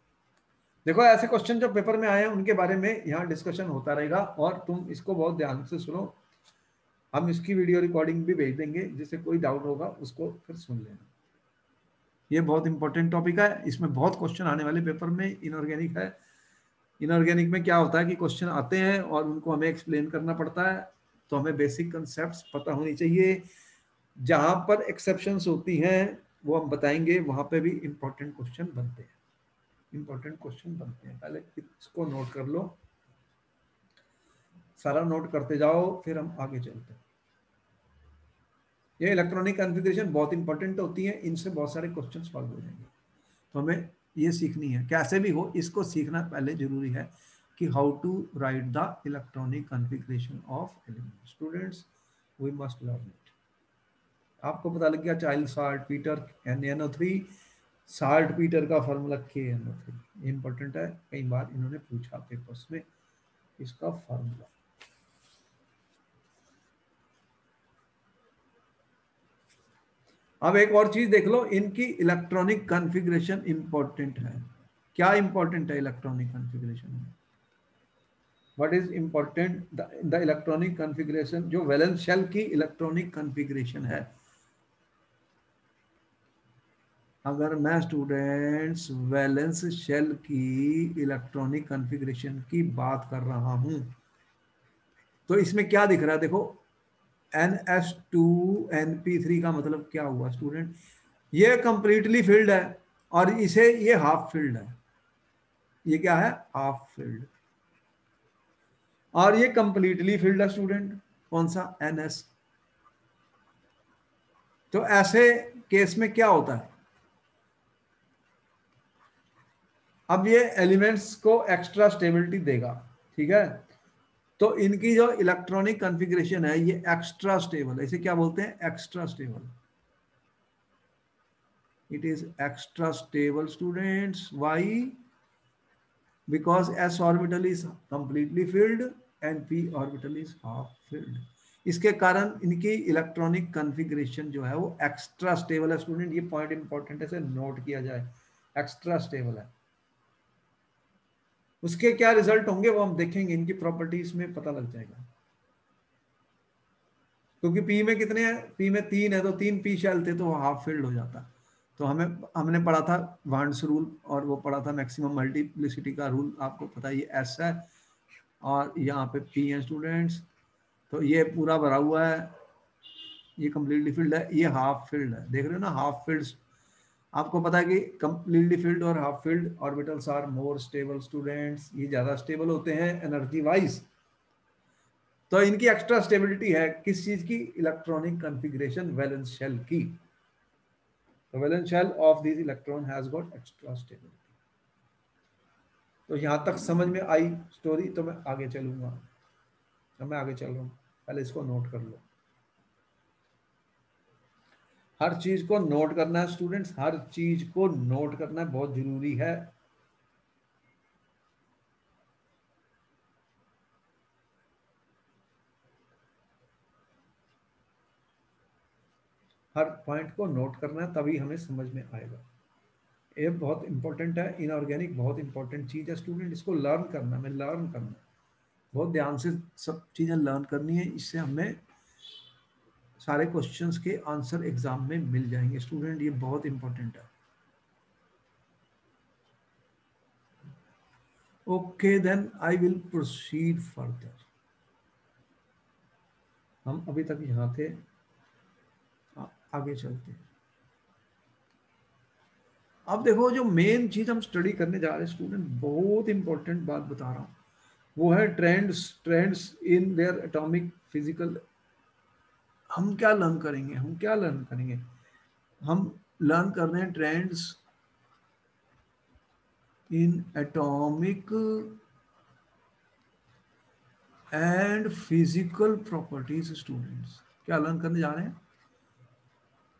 देखो ऐसे क्वेश्चन जो पेपर में आए हैं उनके बारे में यहाँ डिस्कशन होता रहेगा, और तुम इसको बहुत ध्यान से सुनो। हम इसकी वीडियो रिकॉर्डिंग भी भेज देंगे, जिससे कोई डाउट होगा उसको फिर सुन लेना। ये बहुत इंपॉर्टेंट टॉपिक है, इसमें बहुत क्वेश्चन आने वाले पेपर में। इनऑर्गेनिक है, इनऑर्गेनिक में क्या होता है कि क्वेश्चन आते हैं और उनको हमें एक्सप्लेन करना पड़ता है, तो हमें बेसिक कंसेप्ट पता होनी चाहिए। जहां पर एक्सेप्शंस होती हैं वो हम बताएंगे, वहां पे भी इंपॉर्टेंट क्वेश्चन बनते हैं, इंपॉर्टेंट क्वेश्चन बनते हैं। पहले इसको नोट कर लो, सारा नोट करते जाओ, फिर हम आगे चलते हैं। ये इलेक्ट्रॉनिक कॉन्फ़िगरेशन बहुत इंपॉर्टेंट होती है, इनसे बहुत सारे क्वेश्चन सॉल्व हो जाएंगे। तो हमें ये सीखनी है, कैसे भी हो इसको सीखना पहले जरूरी है कि how to write the electronic configuration of element. Students we must learn it. आपको पता लग गया child saltpetre NaNO3, saltpetre का फार्मूला KNO3। इंपॉर्टेंट है, कई बार इन्होंने पूछा पेपर्स में इसका फार्मूला। अब एक और चीज देख लो, इनकी इलेक्ट्रॉनिक कॉन्फ़िगरेशन इंपॉर्टेंट है। क्या इंपॉर्टेंट है इलेक्ट्रॉनिक कॉन्फ़िगरेशन में? What is important the electronic configuration? जो वैलेंस शेल की इलेक्ट्रॉनिक कॉन्फ़िगरेशन है, अगर मैं स्टूडेंट्स वैलेंस शेल की इलेक्ट्रॉनिक कॉन्फ़िगरेशन की बात कर रहा हूं, तो इसमें क्या दिख रहा है? देखो NS2NP3 का मतलब क्या हुआ स्टूडेंट? ये कंप्लीटली फिल्ड है और इसे ये हाफ फिल्ड है। ये क्या है? Half filled. और ये कंप्लीटली फिल्ड है स्टूडेंट, कौन सा? NS। तो ऐसे केस में क्या होता है? अब ये एलिमेंट्स को एक्स्ट्रा स्टेबिलिटी देगा, ठीक है? तो इनकी जो इलेक्ट्रॉनिक कॉन्फ़िगरेशन है ये एक्स्ट्रा स्टेबल है। इसे क्या बोलते हैं? Extra stable. It is extra stable students. Why? because s orbital is completely filled and p orbital is half filled। इसके कारण इनकी इलेक्ट्रॉनिक कॉन्फ़िगरेशन जो है वो एक्स्ट्रा स्टेबल है स्टूडेंट। ये पॉइंट इंपॉर्टेंट है, इसे नोट किया जाए, एक्स्ट्रा स्टेबल है। उसके क्या रिजल्ट होंगे वो हम देखेंगे, इनकी प्रॉपर्टीज में पता लग जाएगा। क्योंकि पी में कितने हैं? पी में 3 है, तो 3 पी शेल थे तो हाफ फिल्ड हो जाता। तो हमने पढ़ा था वांड्स रूल, और वो पढ़ा था मैक्सिमम मल्टीप्लिसिटी का रूल, आपको पता है ये एस है और यहाँ पे पी है स्टूडेंट्स। तो ये पूरा भरा हुआ है, ये कंप्लीटली फिल्ड है, ये हाफ फिल्ड है। देख रहे हो ना, हाफ फिल्ड। आपको पता है कि कंप्लीटली फिल्ड और half filled orbitals are more stable students, ये ज्यादा स्टेबल होते हैं एनर्जी वाइज। तो इनकी एक्स्ट्रा स्टेबिलिटी है किस चीज की? इलेक्ट्रॉनिक कॉन्फ़िगरेशन वैलेंस शेल की। तो valence shell of this electron has got extra stability. तो यहां तक समझ में आई स्टोरी? तो मैं आगे चलूंगा, तो मैं आगे चल रहा हूं, पहले इसको नोट कर लो। हर चीज को नोट करना है स्टूडेंट्स, हर चीज को नोट करना बहुत जरूरी है। हर पॉइंट को नोट करना है, तभी हमें समझ में आएगा। ये बहुत इंपॉर्टेंट है, इनऑर्गेनिक बहुत इंपॉर्टेंट चीज है स्टूडेंट, इसको लर्न करना, हमें लर्न करना, बहुत ध्यान से सब चीजें लर्न करनी है। इससे हमें सारे क्वेश्चंस के आंसर एग्जाम में मिल जाएंगे स्टूडेंट, ये बहुत इंपॉर्टेंट है। Okay then I will proceed further. हम अभी तक यहाँ थे, आगे चलते हैं। अब देखो जो मेन चीज हम स्टडी करने जा रहे हैं स्टूडेंट, बहुत इंपॉर्टेंट बात बता रहा हूँ, वो है trends. Trends in their atomic physical. हम क्या लर्न करेंगे? हम लर्न कर रहे हैं trends in atomic and physical properties. Students क्या लर्न करने जा रहे हैं?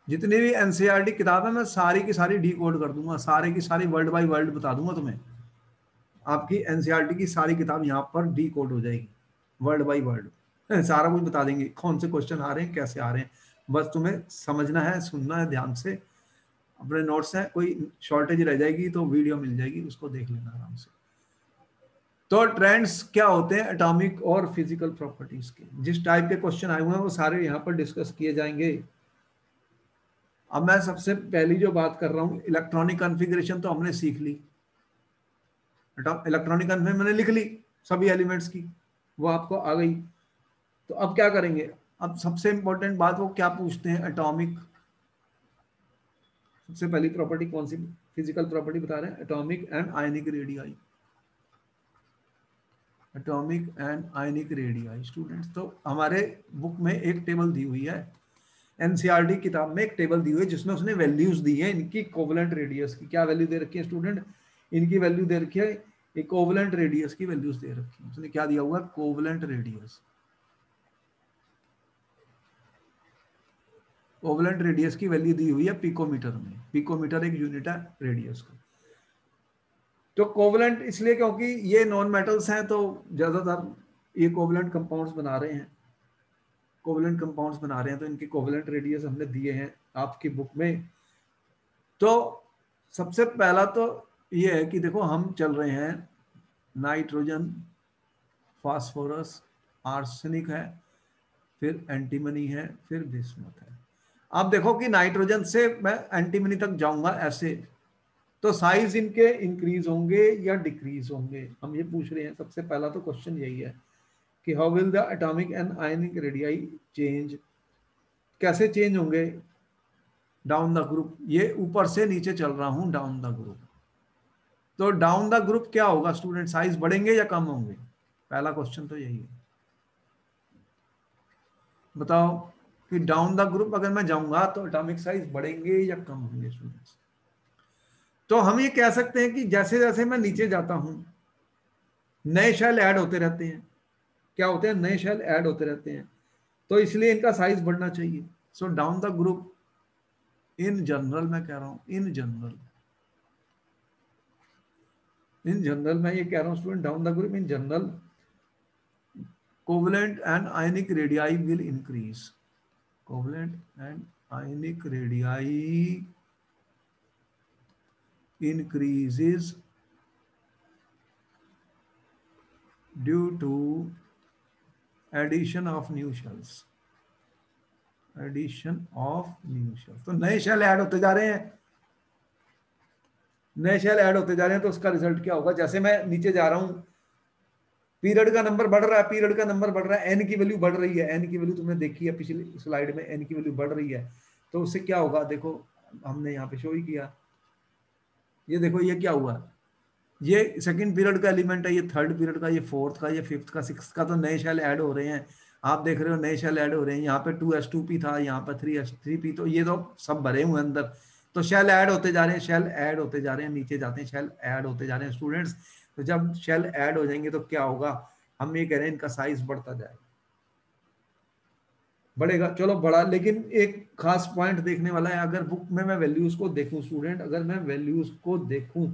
जितनी भी एनसीईआरटी किताब है मैं सारी की सारी डी कोड कर दूंगा, सारे की सारी वर्ल्ड बाय वर्ल्ड बता दूंगा तुम्हें। आपकी एनसीईआरटी की सारी किताब यहाँ पर डी कोड हो जाएगी, वर्ड बाय वर्ड सारा कुछ बता देंगे, कौन से क्वेश्चन आ रहे हैं, कैसे आ रहे हैं। बस तुम्हें समझना है, सुनना है ध्यान से। अपने नोट्स हैं, कोई शॉर्टेज रह जाएगी तो वीडियो मिल जाएगी, उसको देख लेना आराम से। तो ट्रेंड्स क्या होते हैं एटॉमिक और फिजिकल प्रॉपर्टीज के? जिस टाइप के क्वेश्चन आए हुए हैं वो सारे यहाँ पर डिस्कस किए जाएंगे। अब मैं सबसे पहली जो बात कर रहा हूँ, इलेक्ट्रॉनिक कॉन्फ़िगरेशन तो हमने सीख ली, इलेक्ट्रॉनिक कॉन्फ़िगरेशन मैंने लिख ली सभी एलिमेंट्स की, वो आपको आ गई। तो अब क्या करेंगे? अब सबसे इंपॉर्टेंट बात वो क्या पूछते हैं? एटॉमिक। सबसे पहली प्रॉपर्टी कौन सी फिजिकल प्रॉपर्टी बता रहे हैं? Atomic and ionic radii. Atomic and ionic radii students. तो हमारे बुक में एक टेबल दी हुई है, एनसीईआरटी किताब में एक टेबल दी हुई है जिसमें उसने वैल्यूज दी है इनकी कोवलेंट रेडियस की। क्या वैल्यू दे रखी है स्टूडेंट? इनकी वैल्यू दे रखी है, एक कोवलेंट रेडियस की वैल्यूज दे रखी है। उसने क्या दिया हुआ? Covalent radius. कोवलेंट रेडियस की वैल्यू दी हुई है पिकोमीटर में। पिकोमीटर एक यूनिट है रेडियस का। तो कोवलेंट इसलिए क्योंकि ये नॉन मेटल्स हैं, तो ज्यादातर ये कोवलेंट कंपाउंड्स बना रहे हैं, कोवलेंट कंपाउंड्स बना रहे हैं, तो इनके कोवलेंट रेडियस हमने दिए हैं आपकी बुक में। तो सबसे पहला तो ये है कि देखो हम चल रहे हैं नाइट्रोजन, फास्फोरस, आर्सेनिक है, फिर एंटीमनी है, फिर बिस्मथ है। अब देखो कि नाइट्रोजन से मैं एंटीमनी तक जाऊंगा ऐसे, तो साइज इनके इंक्रीज होंगे या डिक्रीज होंगे, हम ये पूछ रहे हैं। सबसे पहला तो क्वेश्चन यही है कि how will the atomic and ionic radii change, कैसे चेंज होंगे डाउन द ग्रुप। ये ऊपर से नीचे चल रहा हूं डाउन द ग्रुप, तो डाउन द ग्रुप क्या होगा स्टूडेंट? साइज बढ़ेंगे या कम होंगे? पहला क्वेश्चन तो यही है, बताओ कि डाउन द ग्रुप अगर मैं जाऊंगा तो एटॉमिक साइज बढ़ेंगे या कम होंगे स्टूडेंट्स? तो हम ये कह सकते हैं कि जैसे जैसे मैं नीचे जाता हूं नए शेल ऐड होते रहते हैं। क्या होते हैं? नए शेल ऐड होते रहते हैं, तो इसलिए इनका साइज बढ़ना चाहिए। So down the group in general, मैं कह रहा हूं इन जनरल, इन जनरल मैं ये कह रहा हूं student, down the group in general covalent and ionic radii will increase. Covalent and ionic radii increases due to addition of new shells, addition of new shells। तो नए शेल ऐड होते जा रहे हैं, नए शेल ऐड होते जा रहे हैं, तो उसका रिजल्ट क्या होगा? जैसे मैं नीचे जा रहा हूं, पीरियड का नंबर बढ़ रहा है, पीरियड का नंबर बढ़ रहा है, एन की वैल्यू बढ़ रही है, एन की वैल्यू तुमने देखी है पिछली स्लाइड में, एन की वैल्यू बढ़ रही है, तो उससे क्या होगा? देखो हमने यहाँ पे शो ही किया, ये देखो ये क्या हुआ, ये सेकंड पीरियड का एलिमेंट है, ये थर्ड पीरियड का, ये फोर्थ का, ये फिफ्थ का, सिक्स्थ का, तो नए शेल ऐड हो रहे हैं। आप देख रहे हो नए शेल ऐड हो रहे हैं, यहाँ पे 2s2p था, यहाँ पे 3s3p, तो ये तो सब भरे हुए अंदर, तो शेल ऐड होते जा रहे हैं, शेल ऐड होते जा रहे हैं, नीचे जाते हैं शेल ऐड होते जा रहे हैं स्टूडेंट्स। तो जब शेल ऐड हो जाएंगे तो क्या होगा? हम ये कह रहे हैं इनका साइज बढ़ता जाएगा, बढ़ेगा, चलो बढ़ा। लेकिन एक खास पॉइंट देखने वाला है, अगर बुक में मैं वैल्यूज को देखूं स्टूडेंट, अगर मैं वैल्यूज को देखूं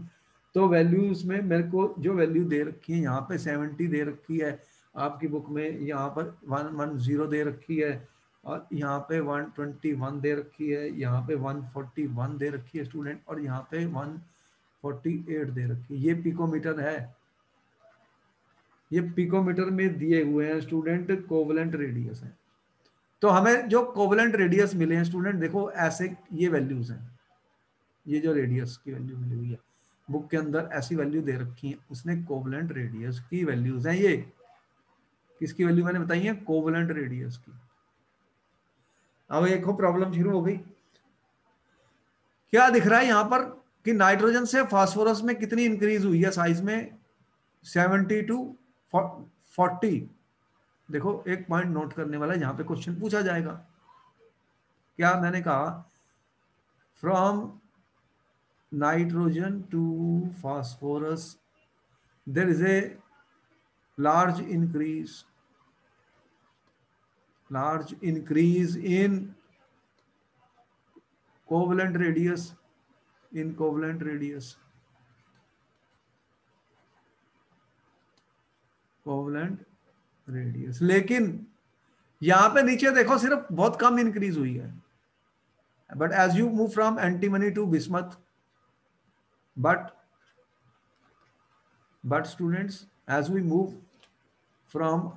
तो वैल्यूज में मेरे को जो वैल्यू दे रखी है, यहाँ पे 70 दे रखी है आपकी बुक में, यहाँ पर 110 दे रखी है, और यहाँ पे 121 दे रखी है, यहाँ पे 141 दे रखी है स्टूडेंट, और यहाँ पे 148 दे रखी है। ये पिकोमीटर है, ये पिकोमीटर में दिए हुए हैं स्टूडेंट, कोवलेंट रेडियस है। तो हमें जो कोवलेंट रेडियस मिले हैं स्टूडेंट, देखो ऐसे ये वैल्यूज हैं, ये जो रेडियस की वैल्यू मिली हुई है बुक के अंदर, ऐसी वैल्यू दे रखी है उसने, कोवलेंट रेडियस की वैल्यूज हैं ये। किसकी वैल्यू मैंने बताई है? कोवलेंट रेडियस की। अब एक प्रॉब्लम शुरू हो गई, क्या दिख रहा है यहाँ पर कि नाइट्रोजन से फास्फोरस में कितनी इंक्रीज हुई है साइज में? 70 टू 40। देखो एक पॉइंट नोट करने वाला है, यहाँ पे क्वेश्चन पूछा जाएगा। क्या मैंने कहा? From nitrogen to phosphorus there is a large increase in covalent radius, in covalent radius, covalent radius। लेकिन यहां पे नीचे देखो सिर्फ बहुत कम इंक्रीज हुई है, but as you move from antimony to bismuth, but students, as we move from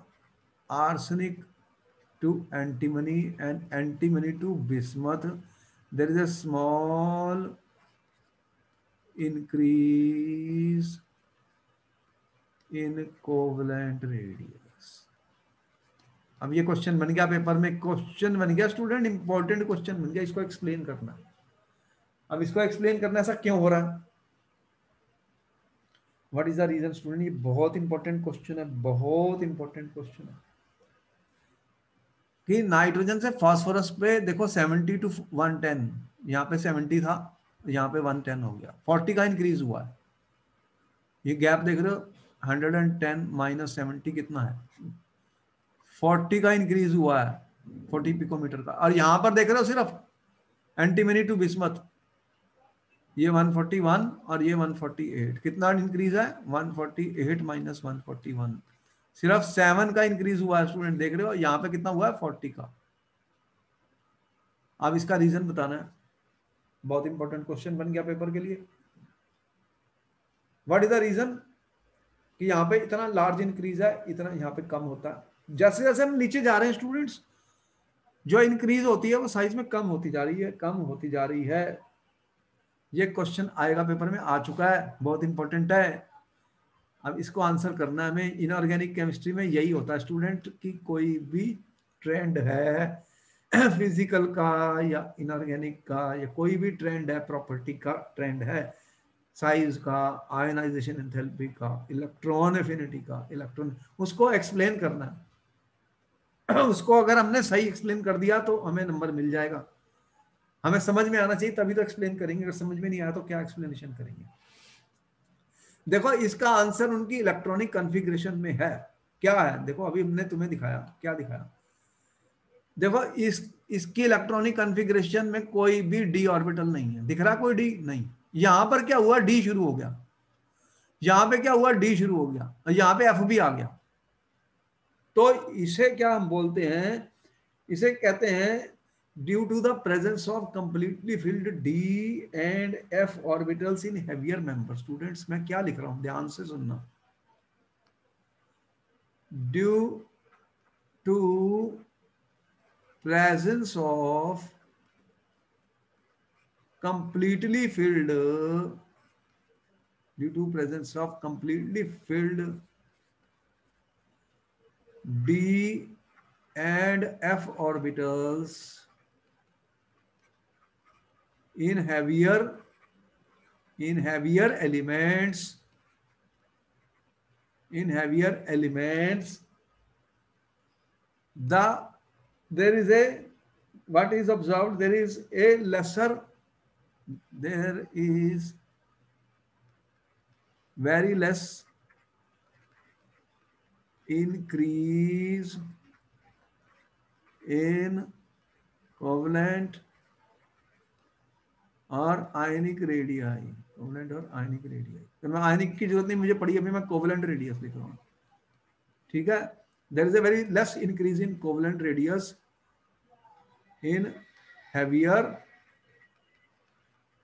arsenic to antimony and antimony to bismuth, there is a small increase in covalent radius। अब ये क्वेश्चन बन गया, पेपर में क्वेश्चन बन गया स्टूडेंट, इंपॉर्टेंट क्वेश्चन बन गया, इसको एक्सप्लेन करना। अब इसको एक्सप्लेन करना ऐसा क्यों हो रहा है, what is the reason student? ये बहुत इंपॉर्टेंट क्वेश्चन है, बहुत इंपॉर्टेंट क्वेश्चन है। कि नाइट्रोजन से फास्फोरस पे देखो 70 to 110, यहाँ पे 70 था, यहाँ पे 110 हो गया, 40 का इंक्रीज हुआ है। ये गैप देख रहे हो, 110 माइनस 70 कितना है, 40 का इंक्रीज हुआ है, 40 पिकोमीटर का। और यहाँ पर देख रहे हो सिर्फ एंटीमनी टू बिस्मथ, ये 141 और ये 148, कितना इंक्रीज है, 148 माइनस 141, सिर्फ 7 का इंक्रीज हुआ है स्टूडेंट, देख रहे हो। यहाँ पे कितना हुआ है, 40 का। अब इसका रीजन बताना है, बहुत इंपॉर्टेंट क्वेश्चन बन गया पेपर के लिए। व्हाट इज द रीजन कि यहाँ पे इतना लार्ज इंक्रीज है, इतना यहाँ पे कम होता है। जैसे जैसे हम नीचे जा रहे हैं स्टूडेंट्स, जो इंक्रीज होती है वो साइज में कम होती जा रही है, कम होती जा रही है। ये क्वेश्चन आएगा पेपर में, आ चुका है, बहुत इंपॉर्टेंट है। अब इसको आंसर करना है हमें। इनऑर्गेनिक केमिस्ट्री में यही होता है स्टूडेंट कि कोई भी ट्रेंड है फिजिकल का या इनऑर्गेनिक का, या कोई भी ट्रेंड है, प्रॉपर्टी का ट्रेंड है, साइज का, आयनाइजेशन एंथैल्पी का, इलेक्ट्रॉन एफिनिटी का, इलेक्ट्रॉन, उसको एक्सप्लेन करना है। उसको अगर हमने सही एक्सप्लेन कर दिया तो हमें नंबर मिल जाएगा। हमें समझ में आना चाहिए तभी तो एक्सप्लेन करेंगे, अगर समझ में नहीं आया तो क्या एक्सप्लेनेशन करेंगे। देखो इसका आंसर उनकी इलेक्ट्रॉनिक कॉन्फ़िगरेशन में है। क्या है, देखो अभी हमने तुम्हें दिखाया, क्या दिखाया, देखो इसकी इलेक्ट्रॉनिक कॉन्फ़िगरेशन में कोई भी डी ऑर्बिटल नहीं है, दिख रहा कोई डी नहीं। यहां पर क्या हुआ, डी शुरू हो गया, यहां पे क्या हुआ, डी शुरू हो गया, और यहां पे एफ भी आ गया। तो इसे क्या हम बोलते हैं, इसे कहते हैं due to the presence of completely filled d and f orbitals in heavier member. Students मैं क्या लिख रहा हूं, ध्यान से सुनना। Due to presence of completely filled, due to presence of completely filled d and f orbitals in heavier elements, there is a, what is observed, there is very less increase in covalent और आयनिक रेडियई, कोवलेंट और आयनिक रेडियई। तो मैं आयनिक की जरूरत नहीं मुझे पड़ी, अभी मैं कोवलेंट रेडियस लिख रहा हूँ, ठीक है। There is a very less increase in covalent radius in heavier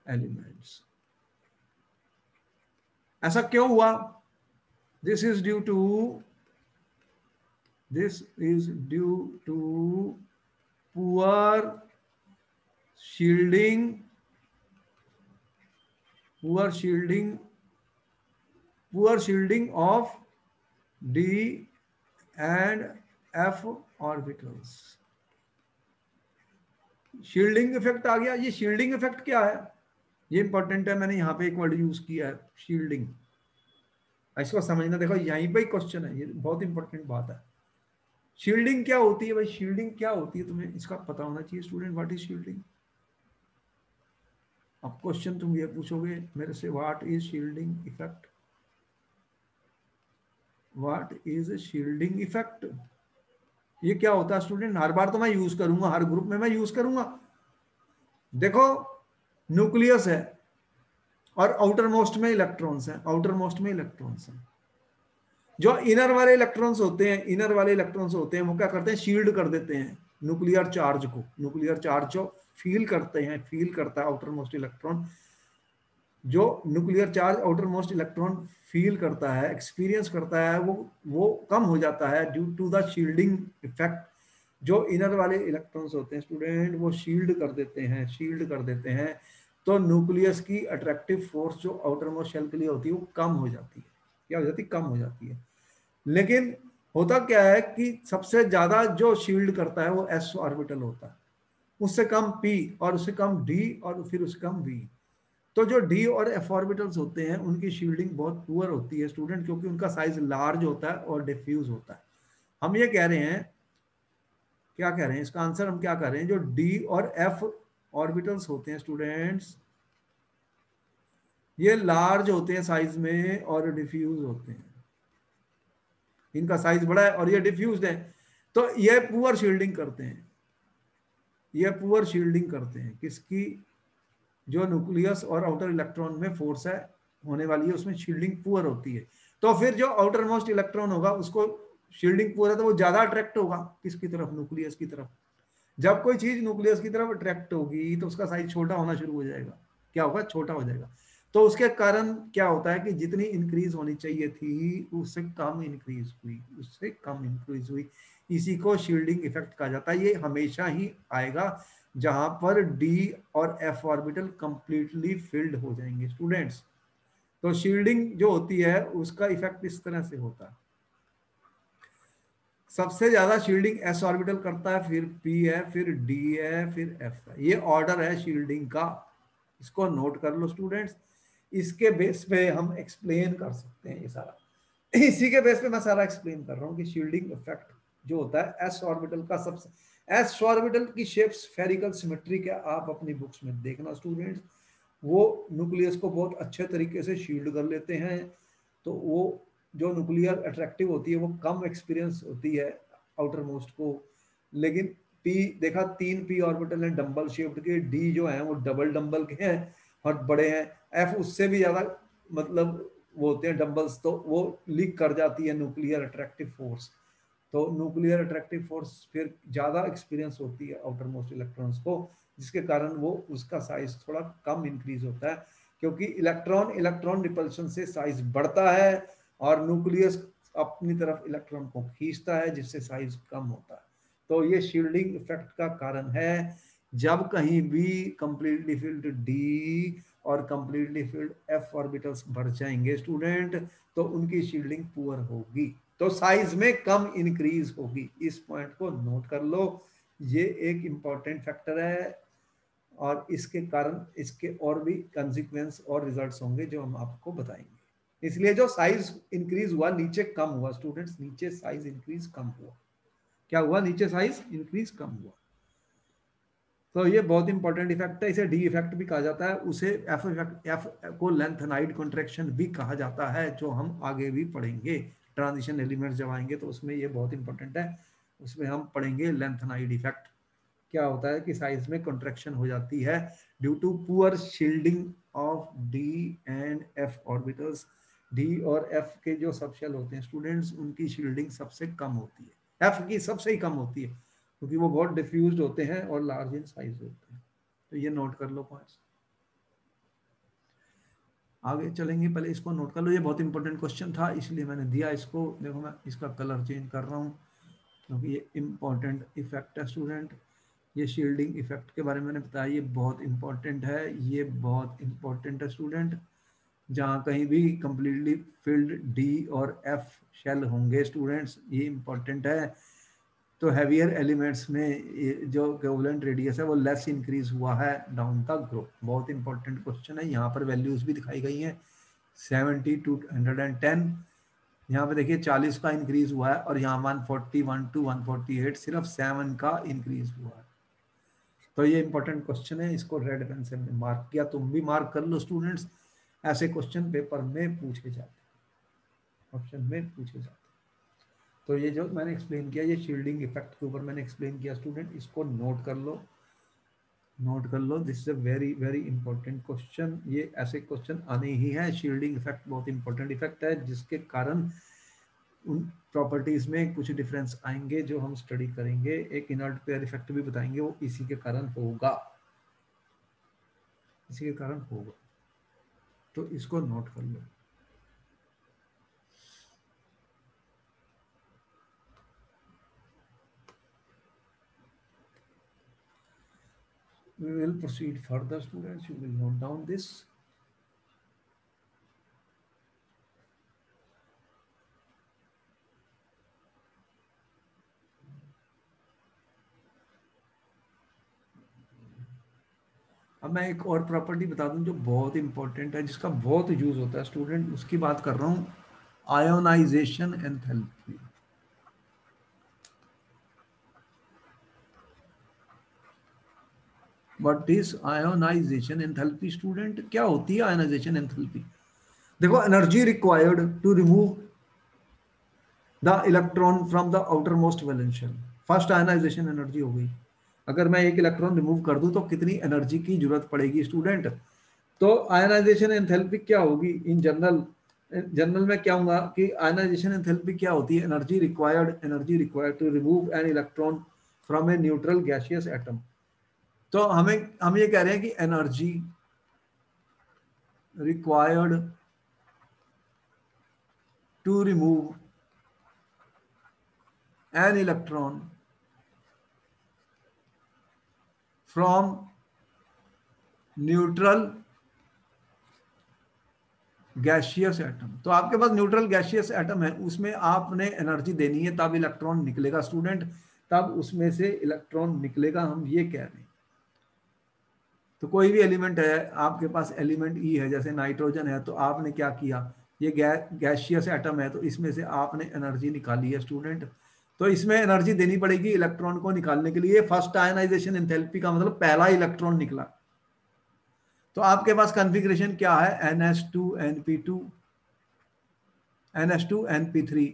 elements. ऐसा क्यों हुआ, this is due to poor shielding of d and f orbitals। Shielding effect आ गया। ये शील्डिंग इफेक्ट क्या है, ये इंपॉर्टेंट है, मैंने यहाँ पे एक वर्ड यूज किया है, शील्डिंग। इसको समझना, देखो यहीं पे क्वेश्चन है, ये बहुत इंपॉर्टेंट बात है। शील्डिंग क्या होती है भाई, शील्डिंग क्या होती है, तुम्हें इसका पता होना चाहिए स्टूडेंट, व्हाट इज शील्डिंग। अब क्वेश्चन तुम ये पूछोगे मेरे से, what is shielding effect, what is shielding effect, ये क्या होता है स्टूडेंट। हर बार तो मैं यूज करूंगा, हर ग्रुप में मैं यूज करूंगा। देखो न्यूक्लियस है और आउटर मोस्ट में इलेक्ट्रॉन्स हैं, आउटर मोस्ट में इलेक्ट्रॉन्स हैं। जो इनर वाले इलेक्ट्रॉन्स होते हैं, वो क्या करते हैं, शील्ड कर देते हैं न्यूक्लियर चार्ज को। न्यूक्लियर चार्ज जो फील करता है आउटर मोस्ट इलेक्ट्रॉन, जो nuclear charge outer most electron feel करता है, एक्सपीरियंस करता है, वो कम हो जाता है due to the shielding effect. जो इनर वाले इलेक्ट्रॉन्स होते हैं स्टूडेंट, वो शील्ड कर देते हैं, तो न्यूक्लियस की अट्रैक्टिव फोर्स जो आउटर मोस्ट शेल के लिए होती है वो कम हो जाती है। क्या हो जाती है, कम हो जाती है। लेकिन होता क्या है कि सबसे ज्यादा जो शील्ड करता है वो एस ऑर्बिटल होता है, उससे कम पी और उससे कम डी और फिर उससे कम वी। तो जो डी और एफ ऑर्बिटल्स होते हैं उनकी शील्डिंग बहुत पुअर होती है स्टूडेंट, क्योंकि उनका साइज लार्ज होता है और डिफ्यूज होता है। हम ये कह रहे हैं क्या कह रहे हैं, इसका आंसर हम क्या कर रहे हैं, जो डी और एफ ऑर्बिटल्स होते हैं स्टूडेंट्स, ये लार्ज होते हैं साइज में और डिफ्यूज होते हैं, इनका साइज बड़ा है और ये डिफ्यूज है, तो ये पुअर शील्डिंग करते हैं, ये पुअर शील्डिंग करते हैं किसकी, जो न्यूक्लियस और आउटर इलेक्ट्रॉन में फोर्स है होने वाली है उसमें शील्डिंग पुअर होती है। तो फिर जो आउटर मोस्ट इलेक्ट्रॉन होगा उसको शील्डिंग पुअर है तो वो ज्यादा अट्रैक्ट होगा किसकी तरफ, न्यूक्लियस की तरफ। जब कोई चीज न्यूक्लियस की तरफ अट्रैक्ट होगी तो उसका साइज छोटा होना शुरू हो जाएगा, क्या होगा, छोटा हो जाएगा। तो उसके कारण क्या होता है कि जितनी इंक्रीज होनी चाहिए थी उससे कम इंक्रीज हुई, उससे कम इंक्रीज हुई, इसी को शील्डिंग इफेक्ट कहा जाता है। ये हमेशा ही आएगा जहां पर डी और एफ ऑर्बिटल कंप्लीटली फिल्ड हो जाएंगे स्टूडेंट्स। तो शील्डिंग जो होती है उसका इफेक्ट इस तरह से होता है, सबसे ज्यादा शील्डिंग एस ऑर्बिटल करता है, फिर पी है, फिर डी है, फिर एफ है। ये ऑर्डर है शील्डिंग का, इसको नोट कर लो स्टूडेंट्स। इसके बेस पे हम एक्सप्लेन कर सकते हैं ये सारा, इसी के बेस पे मैं सारा एक्सप्लेन कर रहा हूँ कि शील्डिंग इफेक्ट जो होता है एस ऑर्बिटल का, सबसे एस ऑर्बिटल की शेप स्फेरिकल सिमेट्रिक है, आप अपनी बुक्स में देखना स्टूडेंट्स, वो न्यूक्लियस को बहुत अच्छे तरीके से शील्ड कर लेते हैं। तो वो जो न्यूक्लियर अट्रैक्टिव होती है वो कम एक्सपीरियंस होती है आउटर मोस्ट को, लेकिन पी देखा 3 पी ऑर्बिटल हैं डंबल शेप्ड के, डी जो है वो डबल डंबल के हैं और बड़े हैं, एफ उससे भी ज्यादा मतलब वो होते हैं डंबल्स, तो वो लीक कर जाती है न्यूक्लियर अट्रैक्टिव फोर्स। तो न्यूक्लियर अट्रैक्टिव फोर्स फिर ज्यादा एक्सपीरियंस होती है आउटर मोस्ट इलेक्ट्रॉन्स को, जिसके कारण वो उसका साइज थोड़ा कम इंक्रीज होता है, क्योंकि इलेक्ट्रॉन इलेक्ट्रॉन रिपल्शन से साइज बढ़ता है और न्यूक्लियस अपनी तरफ इलेक्ट्रॉन को खींचता है जिससे साइज कम होता है। तो ये शील्डिंग इफेक्ट का कारण है। जब कहीं भी कंप्लीटली फिल्ड डी और कंप्लीटली फिल्ड एफ ऑर्बिटल्स बढ़ जाएंगे स्टूडेंट तो उनकी शील्डिंग पुअर होगी, तो साइज में कम इंक्रीज होगी। इस पॉइंट को नोट कर लो, ये एक इंपॉर्टेंट फैक्टर है और इसके कारण इसके और भी कंसिक्वेंस और रिजल्ट्स होंगे जो हम आपको बताएंगे। इसलिए जो साइज इंक्रीज हुआ नीचे कम हुआ स्टूडेंट्स, नीचे साइज इंक्रीज कम हुआ, क्या हुआ, नीचे साइज इंक्रीज कम हुआ। तो ये बहुत इंपॉर्टेंट इफेक्ट है, इसे डी इफेक्ट भी कहा जाता है, उसे एफ इफेक्ट, एफ को लेंथनाइड कॉन्ट्रैक्शन भी कहा जाता है, जो हम आगे भी पढ़ेंगे ट्रांजिशन एलिमेंट्स जब आएंगे तो उसमें ये बहुत इंपॉर्टेंट है, उसमें हम पढ़ेंगे लेंथनाइड इफेक्ट। क्या होता है कि साइज में कॉन्ट्रैक्शन हो जाती है due to poor shielding of d and f orbitals. D और एफ के जो सबशेल होते हैं स्टूडेंट्स उनकी शील्डिंग सबसे कम होती है, एफ की सबसे ही कम होती है क्योंकि वो बहुत डिफ्यूज्ड होते हैं और लार्ज इन साइज होते हैं। तो ये नोट कर लो पॉइंट्स, आगे चलेंगे, पहले इसको नोट कर लो, ये बहुत इंपॉर्टेंट क्वेश्चन था इसलिए मैंने दिया इसको। देखो मैं इसका कलर चेंज कर रहा हूँ क्योंकि ये इंपॉर्टेंट इफेक्ट है स्टूडेंट। ये शील्डिंग इफेक्ट के बारे में मैंने बताया, ये बहुत इंपॉर्टेंट है, ये बहुत इंपॉर्टेंट है स्टूडेंट। जहाँ कहीं भी कंप्लीटली फिल्ड डी और एफ शेल होंगे स्टूडेंट्स, ये इंपॉर्टेंट है। तो हैवियर एलिमेंट्स में जो कोवेलेंट रेडियस है वो लेस इंक्रीज हुआ है डाउन तक ग्रुप, बहुत इंपॉर्टेंट क्वेश्चन है। यहाँ पर वैल्यूज भी दिखाई गई हैं 70 to 110, यहाँ पे देखिए 40 का इंक्रीज हुआ है और यहाँ 141 to 148 सिर्फ 7 का इंक्रीज हुआ है। तो ये इंपॉर्टेंट क्वेश्चन है, इसको रेड पेन से मार्क किया, तुम भी मार्क कर लो स्टूडेंट्स, ऐसे क्वेश्चन पेपर में पूछे जाते हैं, ऑप्शन में पूछे जाते हैं। तो ये जो मैंने एक्सप्लेन किया ये शील्डिंग इफेक्ट के ऊपर मैंने एक्सप्लेन किया स्टूडेंट, इसको नोट कर लो, नोट कर लो, this is a very very important question. ये ऐसे क्वेश्चन आने ही है, शील्डिंग इफेक्ट बहुत इंपॉर्टेंट इफेक्ट है जिसके कारण उन प्रॉपर्टीज में कुछ डिफरेंस आएंगे जो हम स्टडी करेंगे। एक इनर्ट पेयर इफेक्ट भी बताएंगे, वो इसी के कारण होगा, इसी के कारण होगा, तो इसको नोट कर लो। We will proceed further students, you will note down this. अब मैं एक और प्रॉपर्टी बता दूं जो बहुत इंपॉर्टेंट है, जिसका बहुत यूज होता है स्टूडेंट, उसकी बात कर रहा हूं, ionization enthalpy. What is ionization enthalpy student? क्या होती है आयोनाइजेशन एंथैल्पी? देखो, energy required to remove the electron from the outermost valence shell. First ionization energy हो गई। अगर मैं एक इलेक्ट्रॉन रिमूव कर दूं तो कितनी एनर्जी की जरूरत पड़ेगी स्टूडेंट? तो आयनाइजेशन एंथैल्पी क्या होगी इन जनरल? जनरल में क्या होगा कि आयनाइजेशन एंथैल्पी क्या होती है? Energy required to remove an electron from a neutral gaseous atom. तो हम ये कह रहे हैं कि energy required to remove an electron from neutral gaseous atom. तो आपके पास न्यूट्रल गैसियस एटम है, उसमें आपने एनर्जी देनी है तब इलेक्ट्रॉन निकलेगा स्टूडेंट, तब उसमें से इलेक्ट्रॉन निकलेगा, हम ये कह रहे हैं। तो कोई भी एलिमेंट है, आपके पास एलिमेंट ई है, जैसे नाइट्रोजन है, तो आपने क्या किया, ये गैसियस एटम है, तो इसमें से आपने एनर्जी निकाली है स्टूडेंट। तो इसमें एनर्जी देनी पड़ेगी इलेक्ट्रॉन को निकालने के लिए। फर्स्ट आयनाइजेशन एंथैल्पी का मतलब पहला इलेक्ट्रॉन निकला। तो आपके पास कॉन्फ़िगरेशन क्या है? NH2 NP3।